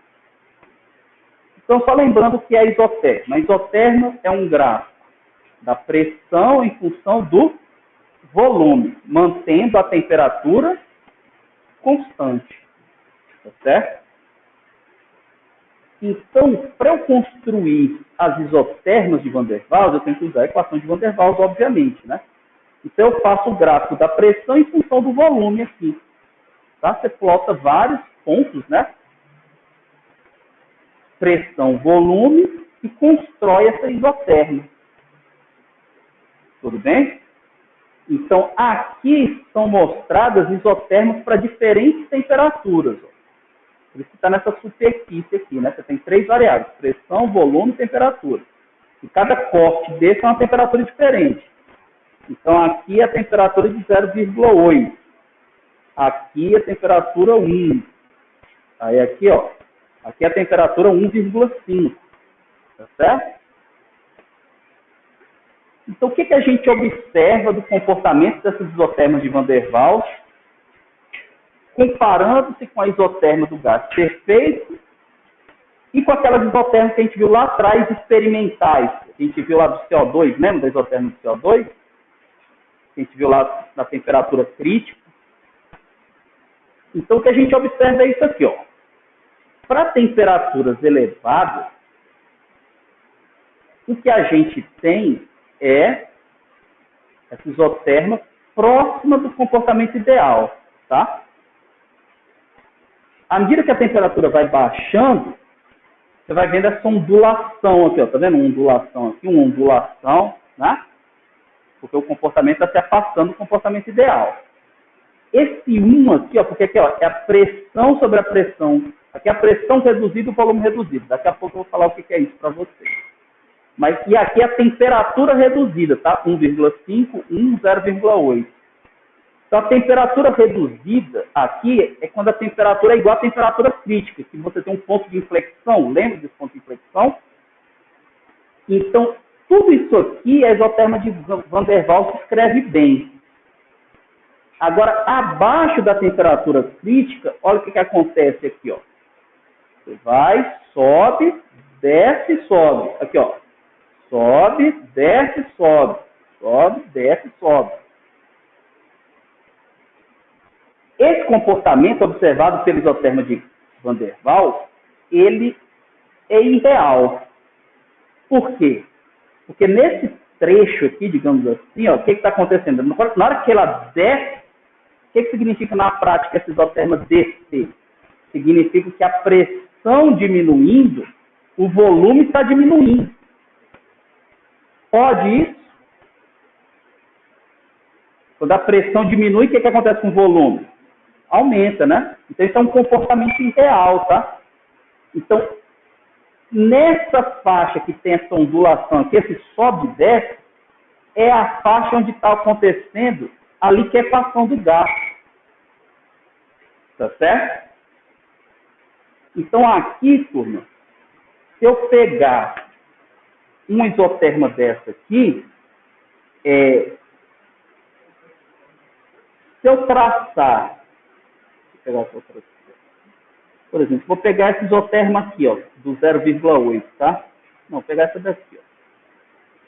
Então, só lembrando que é a isoterma. A isoterma é um gráfico da pressão em função do volume, mantendo a temperatura constante, tá certo? Então, para eu construir as isotermas de Van der Waals, eu tenho que usar a equação de Van der Waals, obviamente, né? Então, eu faço o gráfico da pressão em função do volume aqui. Tá? Você plota vários pontos, né? Pressão, volume, e constrói essa isoterma. Tudo bem? Então, aqui são mostradas isotermas para diferentes temperaturas. Ó. Por isso que está nessa superfície aqui, né? Você tem 3 variáveis, pressão, volume e temperatura. E cada corte desse é uma temperatura diferente. Então, aqui é a temperatura de 0,8. Aqui a temperatura 1. Aí aqui, ó. Aqui a temperatura 1,5. Tá certo? Então, o que a gente observa do comportamento dessas isotermas de Van der Waals, comparando-se com a isoterma do gás perfeito e com aquelas isotermas que a gente viu lá atrás, experimentais. Que a gente viu lá do CO2, lembra da isoterma do CO2? Que a gente viu lá na temperatura crítica. Então, o que a gente observa é isso aqui, ó. Para temperaturas elevadas, o que a gente tem é essa isoterma próxima do comportamento ideal, tá? À medida que a temperatura vai baixando, você vai vendo essa ondulação aqui, ó. Tá vendo? Uma ondulação aqui, uma ondulação, né? Porque o comportamento está se afastando do comportamento ideal. Esse 1 aqui, ó, porque aqui, ó, é a pressão sobre a pressão. Aqui é a pressão reduzida e o volume reduzido. Daqui a pouco eu vou falar o que é isso para vocês. Mas, e aqui é a temperatura reduzida, tá? 1,5, 1, 0,8. Então, a temperatura reduzida aqui é quando a temperatura é igual à temperatura crítica, que você tem um ponto de inflexão. Lembra desse ponto de inflexão? Então, tudo isso aqui é a isoterma de Van der Waals, que escreve bem. Agora, abaixo da temperatura crítica, olha o que acontece aqui, ó. Você vai, sobe, desce e sobe. Aqui, ó. Sobe, desce, sobe. Sobe, desce, sobe. Esse comportamento observado pelo isoterma de Van der Waals, ele é irreal. Por quê? Porque nesse trecho aqui, digamos assim, ó, o que está acontecendo? Na hora que ela desce, o que significa na prática esse isoterma descer? Significa que a pressão diminuindo, o volume está diminuindo. Pode isso? Quando a pressão diminui, o que acontece com o volume? Aumenta, né? Então, isso é um comportamento irreal, tá? Então, nessa faixa que tem essa ondulação aqui, esse sobe e desce, é a faixa onde está acontecendo a liquefação do gás. Tá certo? Então, aqui, turma, se eu pegar uma isoterma dessa aqui, se eu traçar, vou pegar essa outra aqui, por exemplo, vou pegar essa isoterma aqui, ó, do 0,8, tá? Não, vou pegar essa daqui, ó.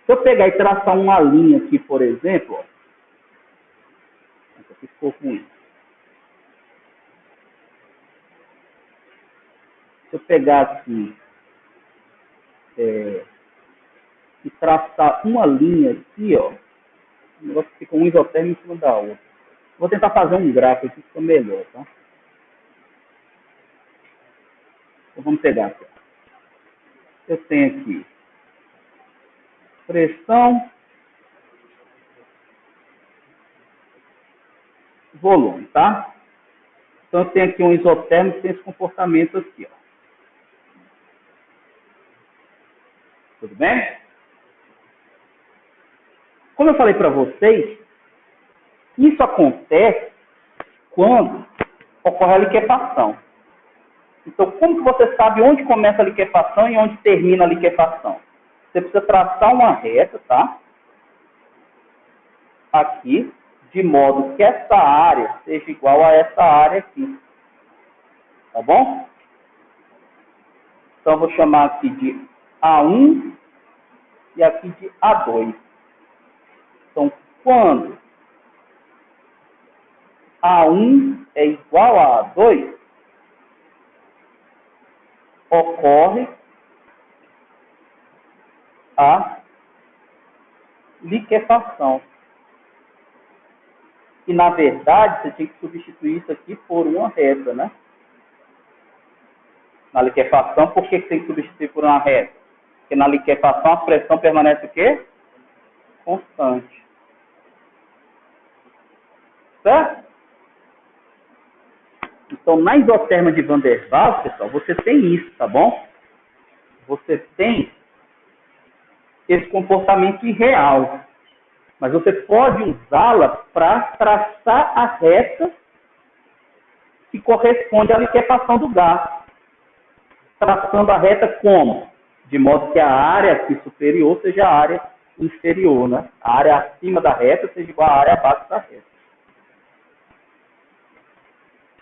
Se eu pegar e traçar uma linha aqui, por exemplo, ó, essa aqui ficou ruim. Se eu pegar aqui e traçar uma linha aqui, ó, o negócio fica um isoterma em cima da outra. Vou tentar fazer um gráfico aqui que fica melhor, tá? Então vamos pegar aqui. Eu tenho aqui pressão, volume, tá? Então eu tenho aqui um isotermo que tem esse comportamento aqui, ó. Tudo bem? Como eu falei para vocês, isso acontece quando ocorre a liquefação. Então, como que você sabe onde começa a liquefação e onde termina a liquefação? Você precisa traçar uma reta, tá? Aqui, de modo que essa área seja igual a essa área aqui. Tá bom? Então, eu vou chamar aqui de A1 e aqui de A2. Então, quando A1 é igual a A2, ocorre a liquefação. E, na verdade, você tinha que substituir isso aqui por uma reta, né? Na liquefação, por que tem que substituir por uma reta? Porque na liquefação a pressão permanece o quê? Constante. Certo? Então, na isoterma de Van der Waals, pessoal, você tem isso, tá bom? Você tem esse comportamento irreal. Mas você pode usá-la para traçar a reta que corresponde à liquefação do gás. Traçando a reta como? De modo que a área aqui superior seja a área inferior, né? A área acima da reta seja igual à área abaixo da reta.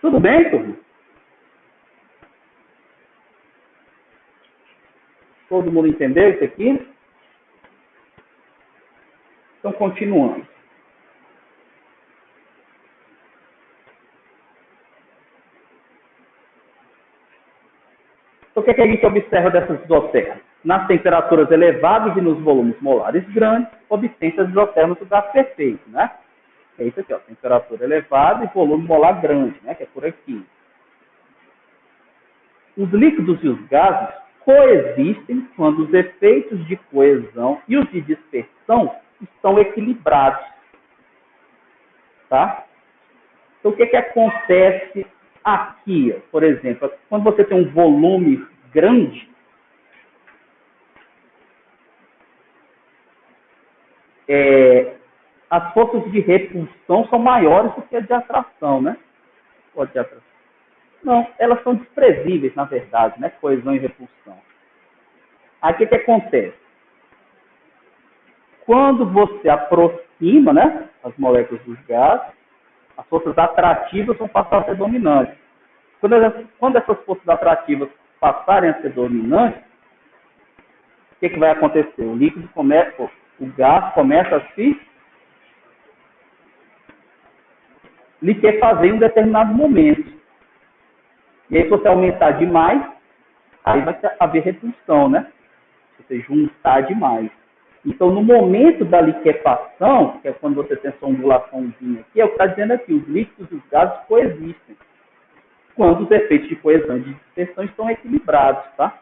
Tudo bem, turma? Todo mundo entendeu isso aqui? Então, continuando. Então, o que a gente observa dessas isotermas? Nas temperaturas elevadas e nos volumes molares grandes, obtém-se as isotermas do gás perfeito, né? É isso aqui, ó, temperatura elevada e volume molar grande, né? Que é por aqui. Os líquidos e os gases coexistem quando os efeitos de coesão e os de dispersão estão equilibrados. Tá? Então, o que acontece aqui? Ó? Por exemplo, quando você tem um volume grande, as forças de repulsão são maiores do que a de atração, né? Ou de atração. Não, elas são desprezíveis, na verdade, né? Coesão e repulsão. Aí, o que acontece? Quando você aproxima, né, as moléculas dos gases, as forças atrativas vão passar a ser dominantes. Quando essas forças atrativas passarem a ser dominantes, que vai acontecer? O gás começa a se liquefazer em um determinado momento. E aí, se você aumentar demais, aí vai haver repulsão, né? Se você juntar demais. Então, no momento da liquefação, que é quando você tem essa ondulaçãozinha aqui, é o que está dizendo aqui, os líquidos e os gases coexistem, quando os efeitos de coesão e de dispersão estão equilibrados, tá?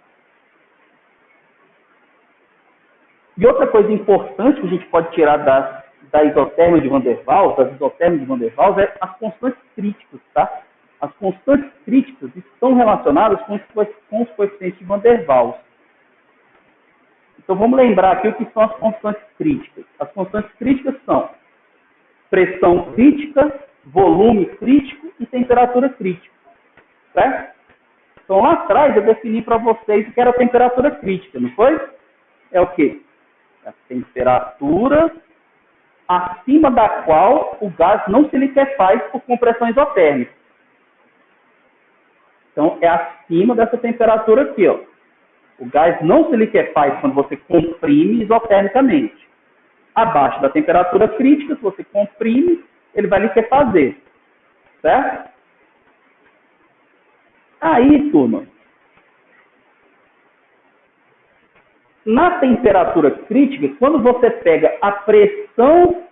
E outra coisa importante que a gente pode tirar da isotérmia de Van der Waals, das isotérmias de Van der Waals, é as constantes críticas, tá? As constantes críticas estão relacionadas com os coeficientes de Van der Waals. Então, vamos lembrar aqui o que são as constantes críticas. As constantes críticas são pressão crítica, volume crítico e temperatura crítica. Certo? Então, lá atrás, eu defini para vocês o que era a temperatura crítica, não foi? É o quê? É a temperatura acima da qual o gás não se liquefaz por compressão isotérmica. Então, é acima dessa temperatura aqui, ó. O gás não se liquefaz quando você comprime isotermicamente. Abaixo da temperatura crítica, se você comprime, ele vai liquefazer. Certo? Aí, turma, na temperatura crítica, quando você pega a pressão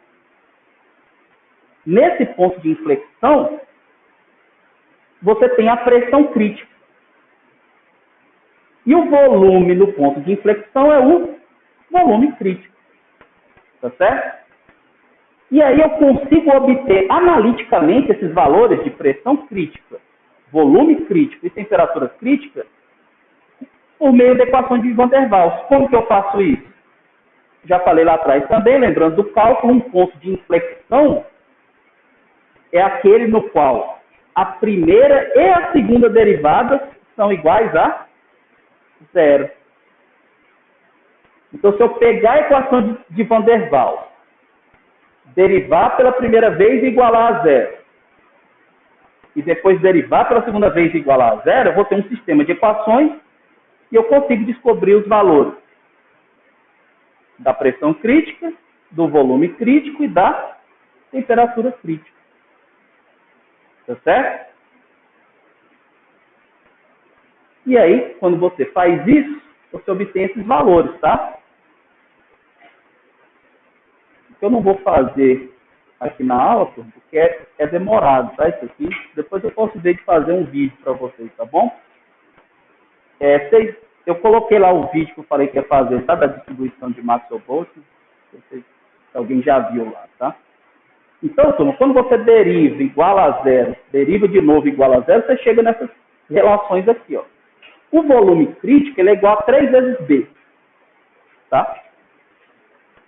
nesse ponto de inflexão, você tem a pressão crítica. E o volume no ponto de inflexão é o volume crítico. Tá certo? E aí eu consigo obter analiticamente esses valores de pressão crítica, volume crítico e temperatura crítica por meio da equação de Van der Waals. Como que eu faço isso? Já falei lá atrás também, lembrando do cálculo, um ponto de inflexão é aquele no qual a primeira e a segunda derivadas são iguais a zero. Então, se eu pegar a equação de Van der Waals, derivar pela primeira vez e igualar a zero, e depois derivar pela segunda vez e igualar a zero, eu vou ter um sistema de equações e eu consigo descobrir os valores da pressão crítica, do volume crítico e da temperatura crítica. Tá certo? E aí, quando você faz isso, você obtém esses valores, tá? Eu não vou fazer aqui na aula, porque é demorado, tá? Isso aqui. Depois eu posso ver de fazer um vídeo para vocês, tá bom? Eu coloquei lá o vídeo que eu falei que ia fazer, tá? Da distribuição de Maxwell Boltzmann. Se alguém já viu lá, tá? Então, turma, quando você deriva igual a zero, deriva de novo igual a zero, você chega nessas relações aqui, ó. O volume crítico ele é igual a 3 vezes B. Tá?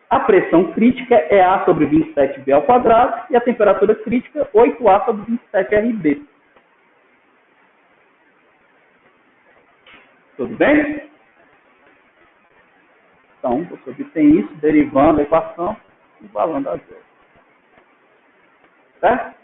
A pressão crítica é A sobre 27B ao quadrado e a temperatura crítica 8A sobre 27RB. Tudo bem? Então, você obtém isso derivando a equação igualando a zero. Certo?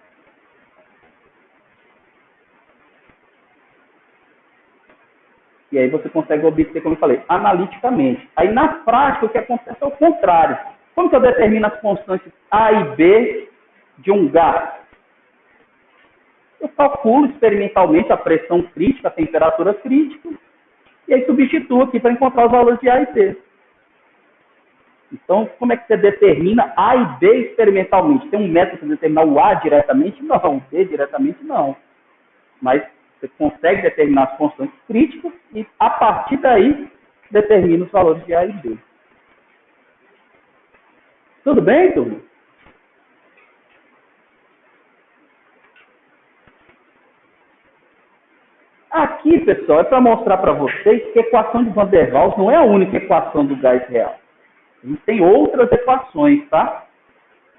E aí você consegue obter, como eu falei, analiticamente. Aí na prática o que acontece é o contrário. Como que eu determino as constantes A e B de um gás? Eu calculo experimentalmente a pressão crítica, a temperatura crítica, e aí substituo aqui para encontrar os valores de A e B. Então, como é que você determina A e B experimentalmente? Tem um método para determinar o A diretamente? Não. O B diretamente? Não. Mas você consegue determinar as constantes críticas e, a partir daí, determina os valores de A e B. Tudo bem, turma? Aqui, pessoal, é para mostrar para vocês que a equação de Van der Waals não é a única equação do gás real. A gente tem outras equações, tá?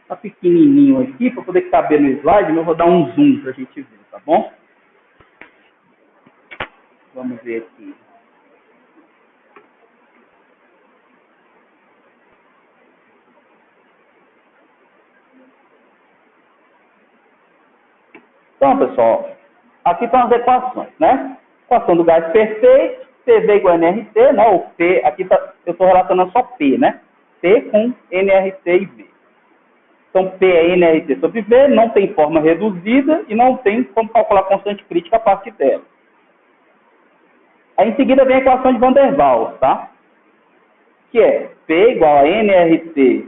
Tá pequenininho aqui, para poder caber no slide, mas eu vou dar um zoom para a gente ver, tá bom? Vamos ver aqui. Então, pessoal, aqui estão as equações, né? Equação do gás perfeito, PV igual a NRT, né? O P, aqui eu estou relacionando só P, né? P com NRT e V. Então, P é NRT sobre V, não tem forma reduzida e não tem como calcular constante crítica a partir dela. Aí, em seguida, vem a equação de Van der Waals, tá? Que é P igual a NRT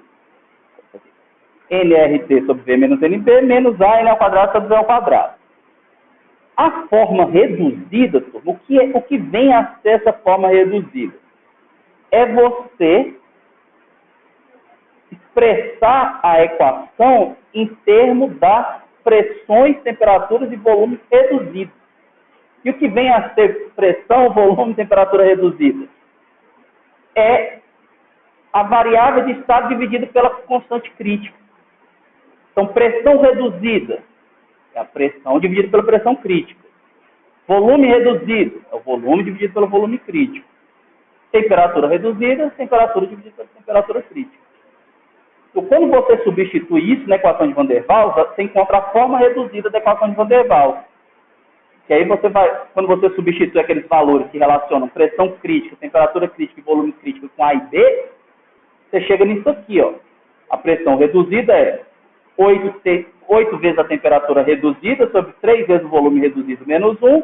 sobre V menos NB, menos A N ao quadrado sobre V ao quadrado. A forma reduzida, turma, o que vem a ser essa forma reduzida? É você expressar a equação em termos das pressões, temperaturas e volumes reduzidos. E o que vem a ser pressão, volume e temperatura reduzida? É a variável de estado dividida pela constante crítica. Então, pressão reduzida é a pressão dividida pela pressão crítica. Volume reduzido é o volume dividido pelo volume crítico. Temperatura reduzida, temperatura dividida pela temperatura crítica. Então, quando você substitui isso na equação de Van der Waals, você encontra a forma reduzida da equação de Van der Waals. Que aí você vai, quando você substitui aqueles valores que relacionam pressão crítica, temperatura crítica e volume crítico com A e B, você chega nisso aqui, ó. A pressão reduzida é 8 vezes a temperatura reduzida sobre 3 vezes o volume reduzido menos 1,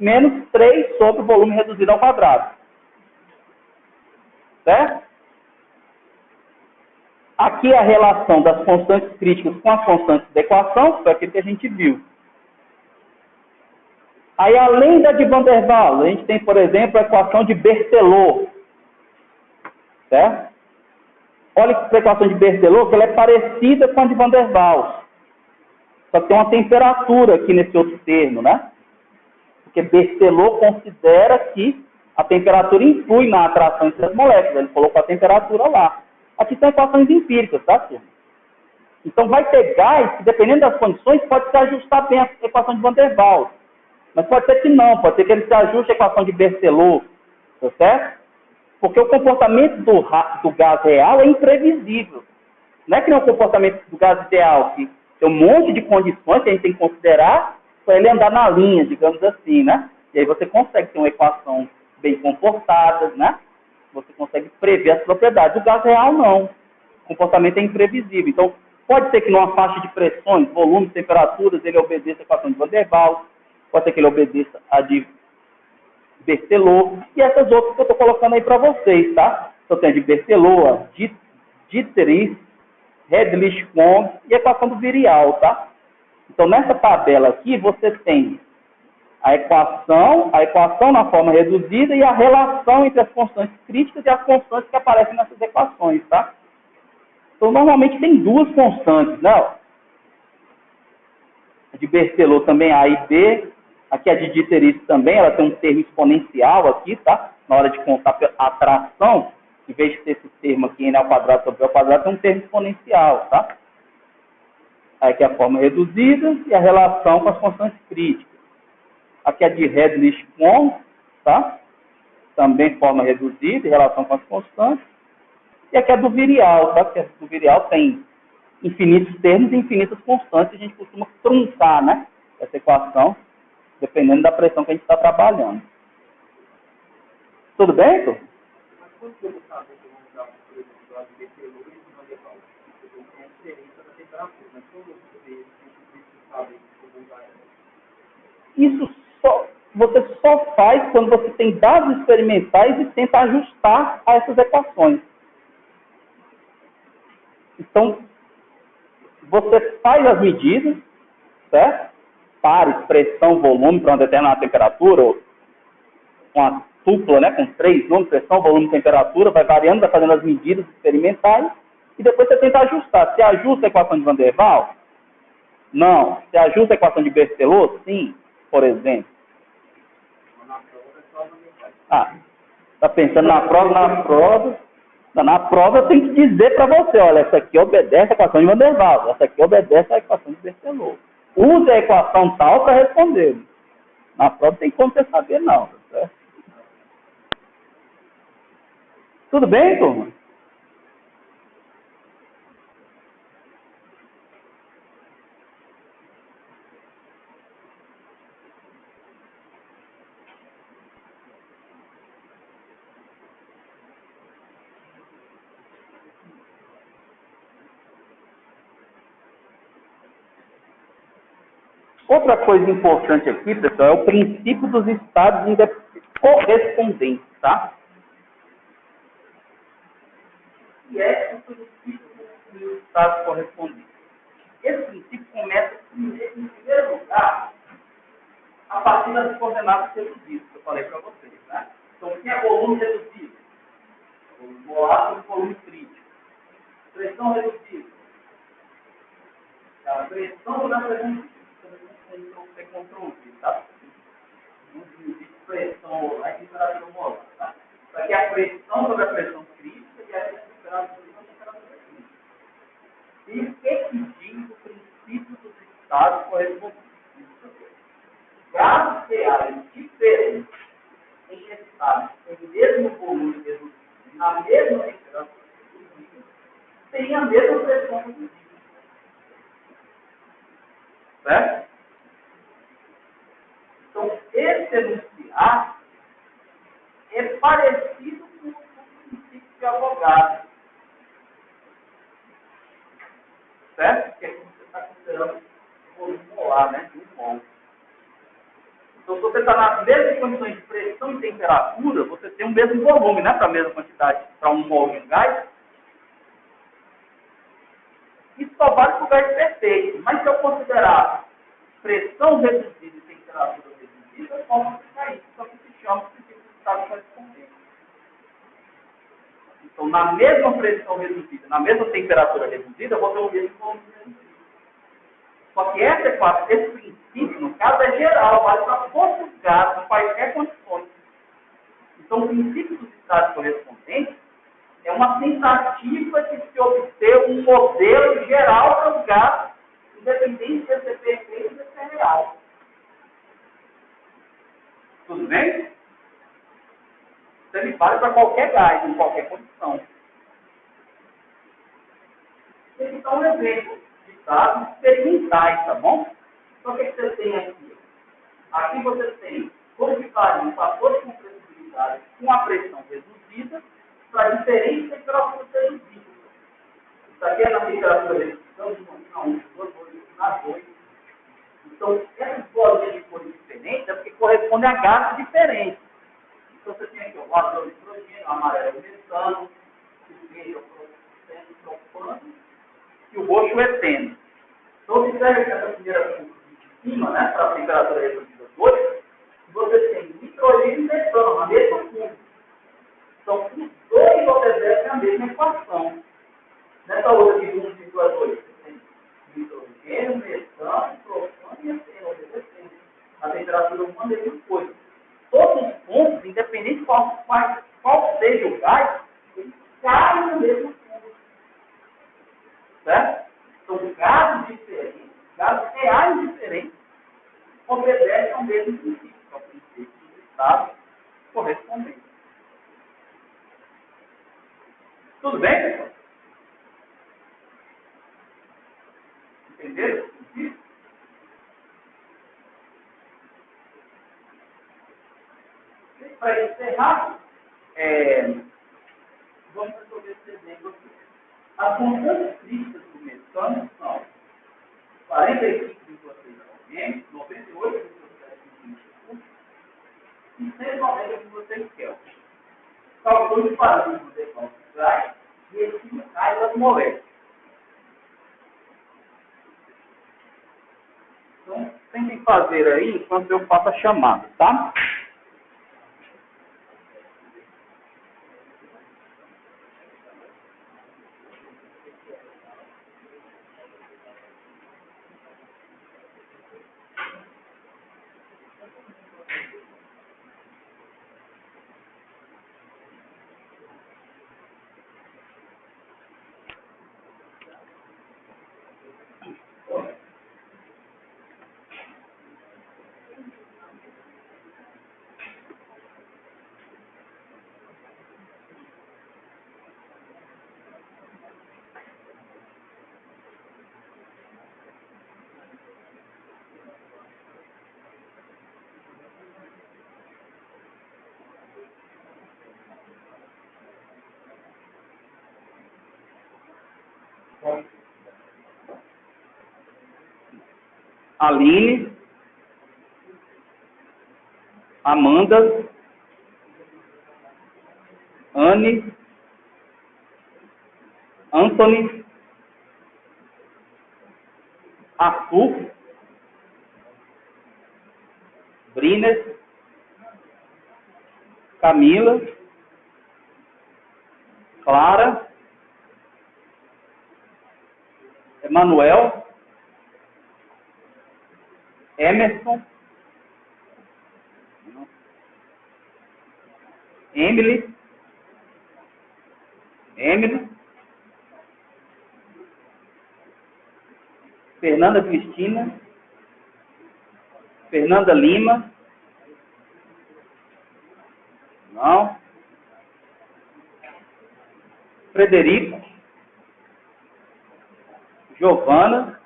menos 3 sobre o volume reduzido ao quadrado. Certo? Aqui é a relação das constantes críticas com as constantes da equação, que foi aquilo que a gente viu. Aí, além da de Van der Waals, a gente tem, por exemplo, a equação de Berthelot. Certo? Olha que a equação de Berthelot, que ela é parecida com a de Van der Waals. Só que tem uma temperatura aqui nesse outro termo, né? Porque Berthelot considera que a temperatura influi na atração entre as moléculas. Ele colocou a temperatura lá. Aqui são equações empíricas, tá, turma? Então, vai ter gás que, dependendo das condições, pode se ajustar bem a equação de Van der Waals. Mas pode ser que não, pode ser que ele se ajuste à equação de Berthelot, tá certo? Porque o comportamento do gás real é imprevisível. Não é que nem o comportamento do gás ideal, que tem um monte de condições que a gente tem que considerar para ele andar na linha, digamos assim, né? E aí você consegue ter uma equação bem comportada, né? Você consegue prever as propriedades. O gás real, não. O comportamento é imprevisível. Então, pode ser que numa faixa de pressões, volumes, temperaturas, ele obedeça a equação de Van der Waals, pode ser que ele obedeça a de Berthelot, e essas outras que eu estou colocando aí para vocês, tá? Então, tem a de Berthelot, a de Dieterich, Redlich-Kwong e a equação do Virial, tá? Então, nessa tabela aqui, você tem a equação na forma reduzida e a relação entre as constantes críticas e as constantes que aparecem nessas equações, tá? Então, normalmente tem duas constantes, né? A de Berthelot também, A e B. Aqui a de Dieterich também, ela tem um termo exponencial aqui, tá? Na hora de contar a atração, em vez de ter esse termo aqui, N ao quadrado sobre V ao quadrado, tem um termo exponencial, tá? Aqui a forma reduzida e a relação com as constantes críticas. Aqui a de Redlich-Kwong, tá? Também forma reduzida em relação com as constantes. E aqui a do Virial, tá? Porque a do Virial tem infinitos termos e infinitas constantes. A gente costuma truncar, né? Essa equação, dependendo da pressão que a gente está trabalhando. Tudo bem, Heitor? Mas quando eu vou saber que eu vou usar, por exemplo, a Berthelot e Van der Waals, eu vou ter a diferença da temperatura, mas quando eu vou saber que eu vou usar ela? Isso você só faz quando você tem dados experimentais e tenta ajustar a essas equações. Então, você faz as medidas, certo? Pares, pressão, volume para uma determinada temperatura, ou uma dupla, né, com 3 números, pressão, volume, temperatura, vai variando, vai fazendo as medidas experimentais, e depois você tenta ajustar. Se ajusta a equação de Van der Waals? Não. Se ajusta a equação de Berthelot? Sim, por exemplo. Tá pensando na prova? Na prova eu tenho que dizer para você, olha, essa aqui obedece a equação de Van der Waals, essa aqui obedece a equação de Berthelot. Use a equação tal para responder. Na prova tem como você saber, não. Tá certo? Tudo bem, turma? Outra coisa importante aqui, pessoal, é o princípio dos estados correspondentes, tá? Que é o princípio dos estados correspondentes. Esse princípio começa, em primeiro lugar, a partir das coordenadas reduzidas, que eu falei para vocês, né? Então, o que é volume reduzido? Volume molar sobre volume crítico. Pressão reduzida. A pressão da pressão tem controle, tá? Não existe pressão, a temperatura molar, tá? Isso aqui é a pressão sobre a pressão crítica e a temperatura sobre a temperatura crítica. E o que diz o princípio dos estados correspondentes? Gases reais diferentes em estados com o mesmo volume reduzido, na mesma temperatura reduzida, têm a mesma pressão reduzida. Certo? Então, esse enunciado é parecido com o princípio de Avogadro. Certo? Porque aqui você está considerando o volume molar, né? De um mol. Então, se você está nas mesmas condições de pressão e temperatura, você tem o mesmo volume, né? Para a mesma quantidade, para um mol de gás. Isso só vale para o gás perfeito. Mas se eu considerar pressão reduzida e temperatura reduzida, eu posso aplicar isso. Só que se chama de princípio de estado correspondente. Então, na mesma pressão reduzida, na mesma temperatura reduzida, eu vou ter o mesmo volume reduzido. Só que esse princípio, no caso, é geral, vale para todos os gases, em quaisquer condições. Então, o princípio dos estados correspondentes é uma tentativa de se obter um modelo geral para os gases, independente de ser perfeito ou de ser real. Tudo bem? Então, ele vale para qualquer gás, em qualquer condição. Esse é um exemplo de dados experimentais, tá bom? Então, o que você tem aqui? Aqui você tem como que varia o fator de compressibilidade com a pressão reduzida para diferentes temperaturas reduzidas. Isso aqui é na temperatura reduzida de 1 a 2, a 2. Então, essas bolinhas de cores diferentes é porque correspondem a gases diferentes. Então, você tem aqui o azul, o nitrogênio, o amarelo, o metano, o verde, o propano, e o roxo o eteno. Então, observe que essa primeira curva de cima, né, para a temperatura reduzida 2, você tem nitrogênio e metano na mesma curva. Então, os dois obedecem a mesma equação. Nessa outra de 1,2, você tem nitrogênio, metano, propano e eteno obedecendo. A temperatura é uma mesma coisa. Todos os pontos, independente de qual seja o gás, eles caem na mesma curva. Certo? Então, gases diferentes, gases reais diferentes, obedecem ao mesmo princípio, que é o princípio dos estados correspondentes. Tudo bem, pessoal? Entenderam? Para encerrar, vamos resolver esse exemplo aqui. As constantes críticas do metano são 45,6 Kelvin, 98,7 e 190,6 Kelvin. Calcule o parâmetro de gás e estime raio das moléculas. Então, tentem fazer aí enquanto eu faço a chamada, tá? Aline. Amanda, Anne, Anthony, Arthur, Briner, Camila, Clara, Emanuel, Emerson, Emily, Fernanda Cristina, Fernanda Lima, não, Frederico, Giovana,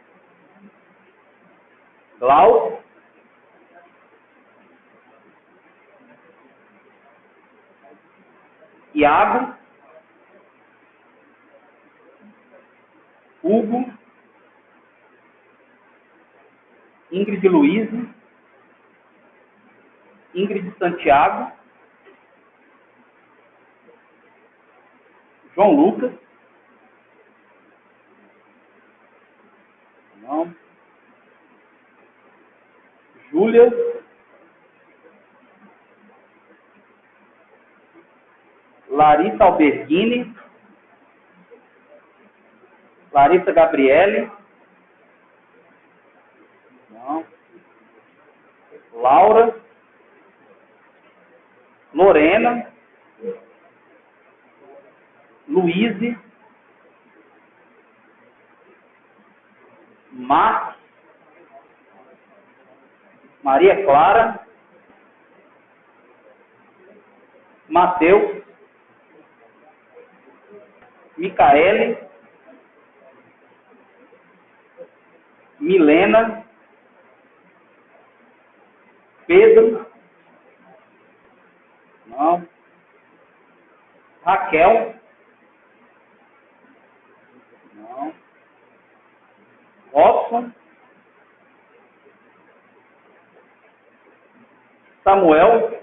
Glauco, Iago, Hugo, Ingrid Luiz, Ingrid Santiago, João Lucas, não, Júlia, Larissa Alberghini, Larissa Gabriele, não, Laura, Lorena, Luíse, Marcos, Maria Clara, Mateus, Micaele, Milena, Pedro, não, Raquel, não, Robson, Samuel,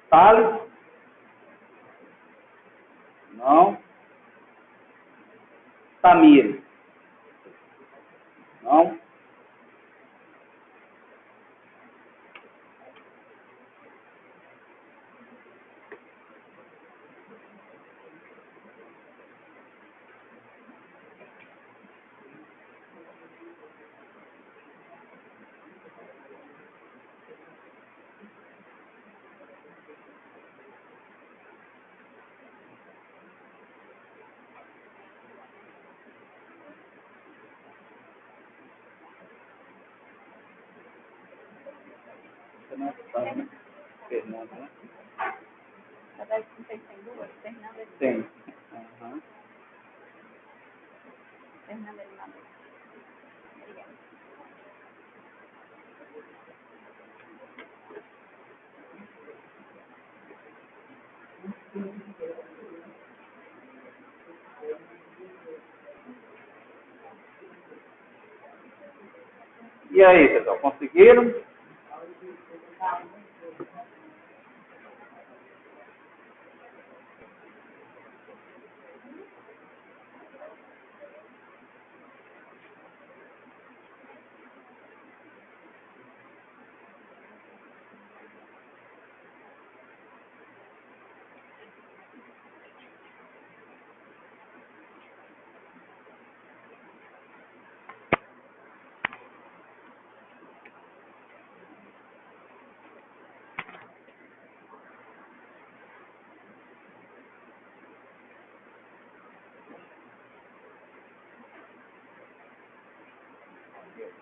Thales, não, Samir, não, Fernanda, né? Tem. Uhum. E aí, pessoal, conseguiram?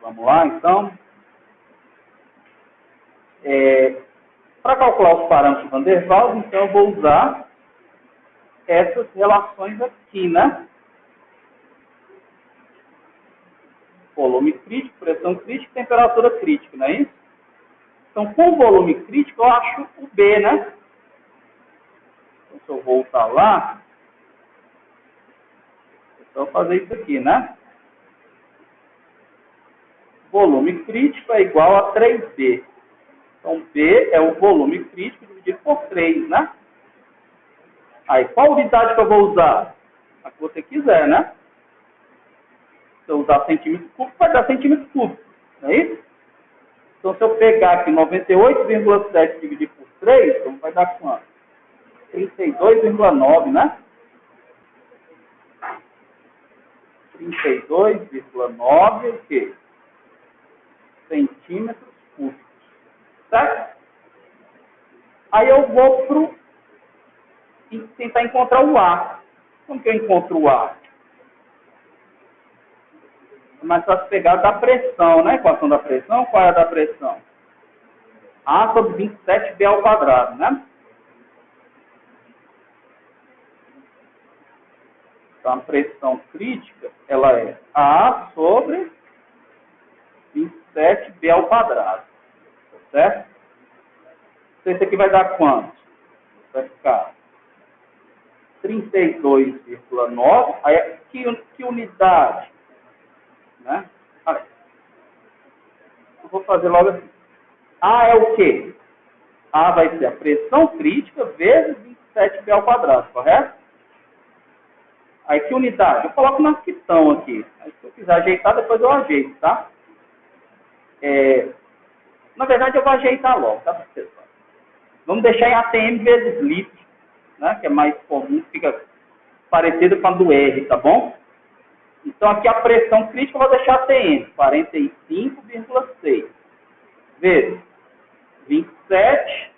Vamos lá, então. Para calcular os parâmetros Van der Waals, então eu vou usar essas relações aqui, né? Volume crítico, pressão crítica e temperatura crítica, não é isso? Então, com volume crítico, eu acho o B, né? Então, se eu voltar lá, eu vou fazer isso aqui, né? volume crítico é igual a 3B. Então, B é o volume crítico dividido por 3, né? Aí, qual unidade que eu vou usar? A que você quiser, né? Se eu usar centímetro cúbico, vai dar centímetro cúbico, não é isso? Então, se eu pegar aqui 98,7 dividido por 3, então vai dar quanto? 32,9, né? 32,9 o quê? Centímetros cúbicos. Certo? Aí eu vou tentar encontrar o A. Como que eu encontro o A? É mais fácil pegar da pressão, né? Equação da pressão. Qual é a da pressão? A sobre 27B ao quadrado, né? Então, a pressão crítica, ela é A sobre 27B ao quadrado. Certo? Então, isso aqui vai dar quanto? Vai ficar 32,9. Aí, que unidade? Né? Aí, eu vou fazer logo assim. A é o quê? A vai ser a pressão crítica vezes 27B ao quadrado, correto? Aí, que unidade? Eu coloco na questão aqui. Aí, se eu quiser ajeitar, depois eu ajeito, tá? Na verdade, eu vou ajeitar logo, tá, pessoal? Vamos deixar em ATM vezes litro, né? Que é mais comum, fica parecido com a do R, tá bom? Então, aqui a pressão crítica eu vou deixar ATM, 45,6 vezes 27,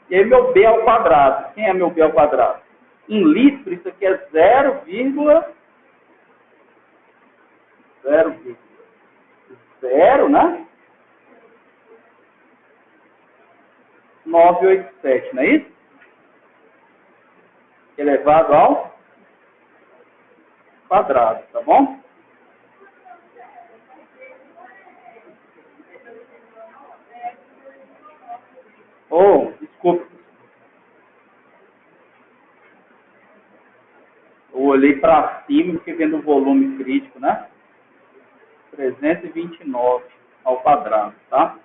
e aí meu B ao quadrado. Quem é meu B ao quadrado? Em litro, isso aqui é 0,0, né? 987, não é isso? Elevado ao quadrado, tá bom? Desculpa. Eu olhei para cima e fiquei vendo o volume crítico, né? 329 ao quadrado, tá?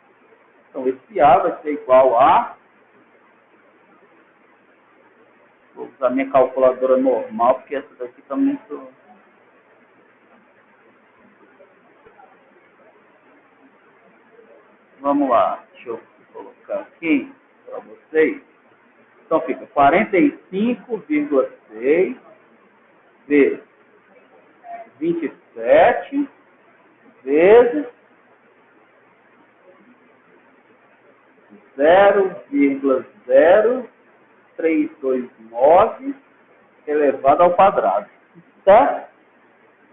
Então, esse A vai ser igual a... Vou usar minha calculadora normal, porque essa daqui está muito... Vamos lá, deixa eu colocar aqui para vocês. Então, fica 45,6 vezes 27 vezes 0,0329 elevado ao quadrado. Certo?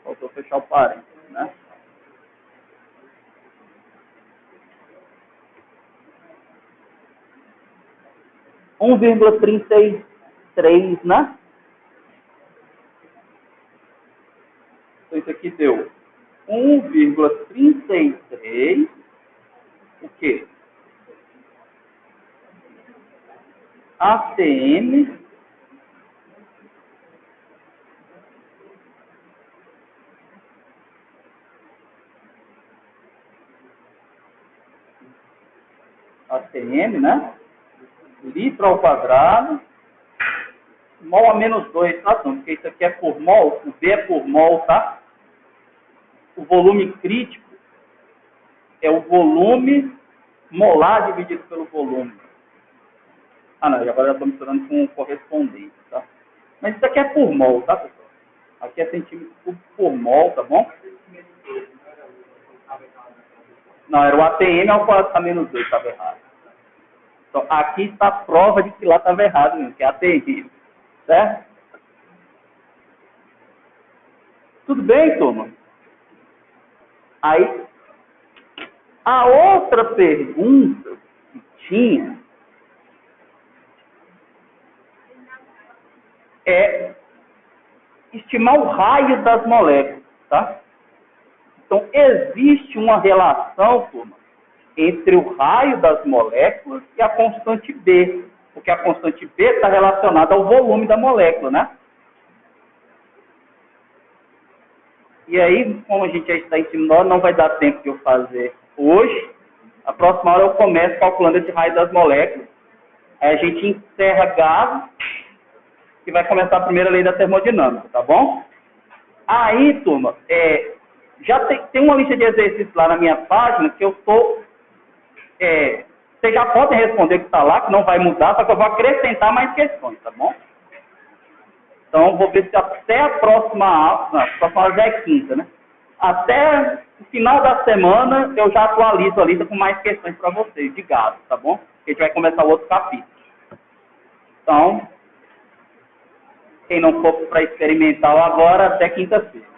Faltou fechar o parênteses, né? Um 1,33, né? Então, isso aqui deu 1,33, o quê? ATM né? Litro ao quadrado, mol a menos 2, tá? Porque isso aqui é por mol, o B é por mol, tá? O volume crítico é o volume molar dividido pelo volume. Ah, não, agora já estou misturando com o correspondente, tá? Mas isso aqui é por mol, tá, pessoal? Aqui é centímetro cúbico por mol, tá bom? Não, era o ATM ao quadrado a menos 2, estava errado. Então, aqui está a prova de que lá estava errado mesmo, que é ATM, certo? Tudo bem, turma? Aí, a outra pergunta que tinha é estimar o raio das moléculas, tá? Então, existe uma relação, turma, entre o raio das moléculas e a constante B, porque a constante B está relacionada ao volume da molécula, né? E aí, como a gente já está ensinando, não vai dar tempo de eu fazer hoje. A próxima aula eu começo calculando esse raio das moléculas. Aí a gente encerra gás e vai começar a primeira lei da termodinâmica, tá bom? Aí, turma, já tem uma lista de exercícios lá na minha página que eu estou... vocês já podem responder o que está lá, que não vai mudar, só que eu vou acrescentar mais questões, tá bom? Então, vou ver se até a próxima aula já é quinta, né? Até o final da semana, eu já atualizo a lista com mais questões para vocês, de gás, tá bom? A gente vai começar o outro capítulo. Então, quem não for para experimental agora, até quinta-feira.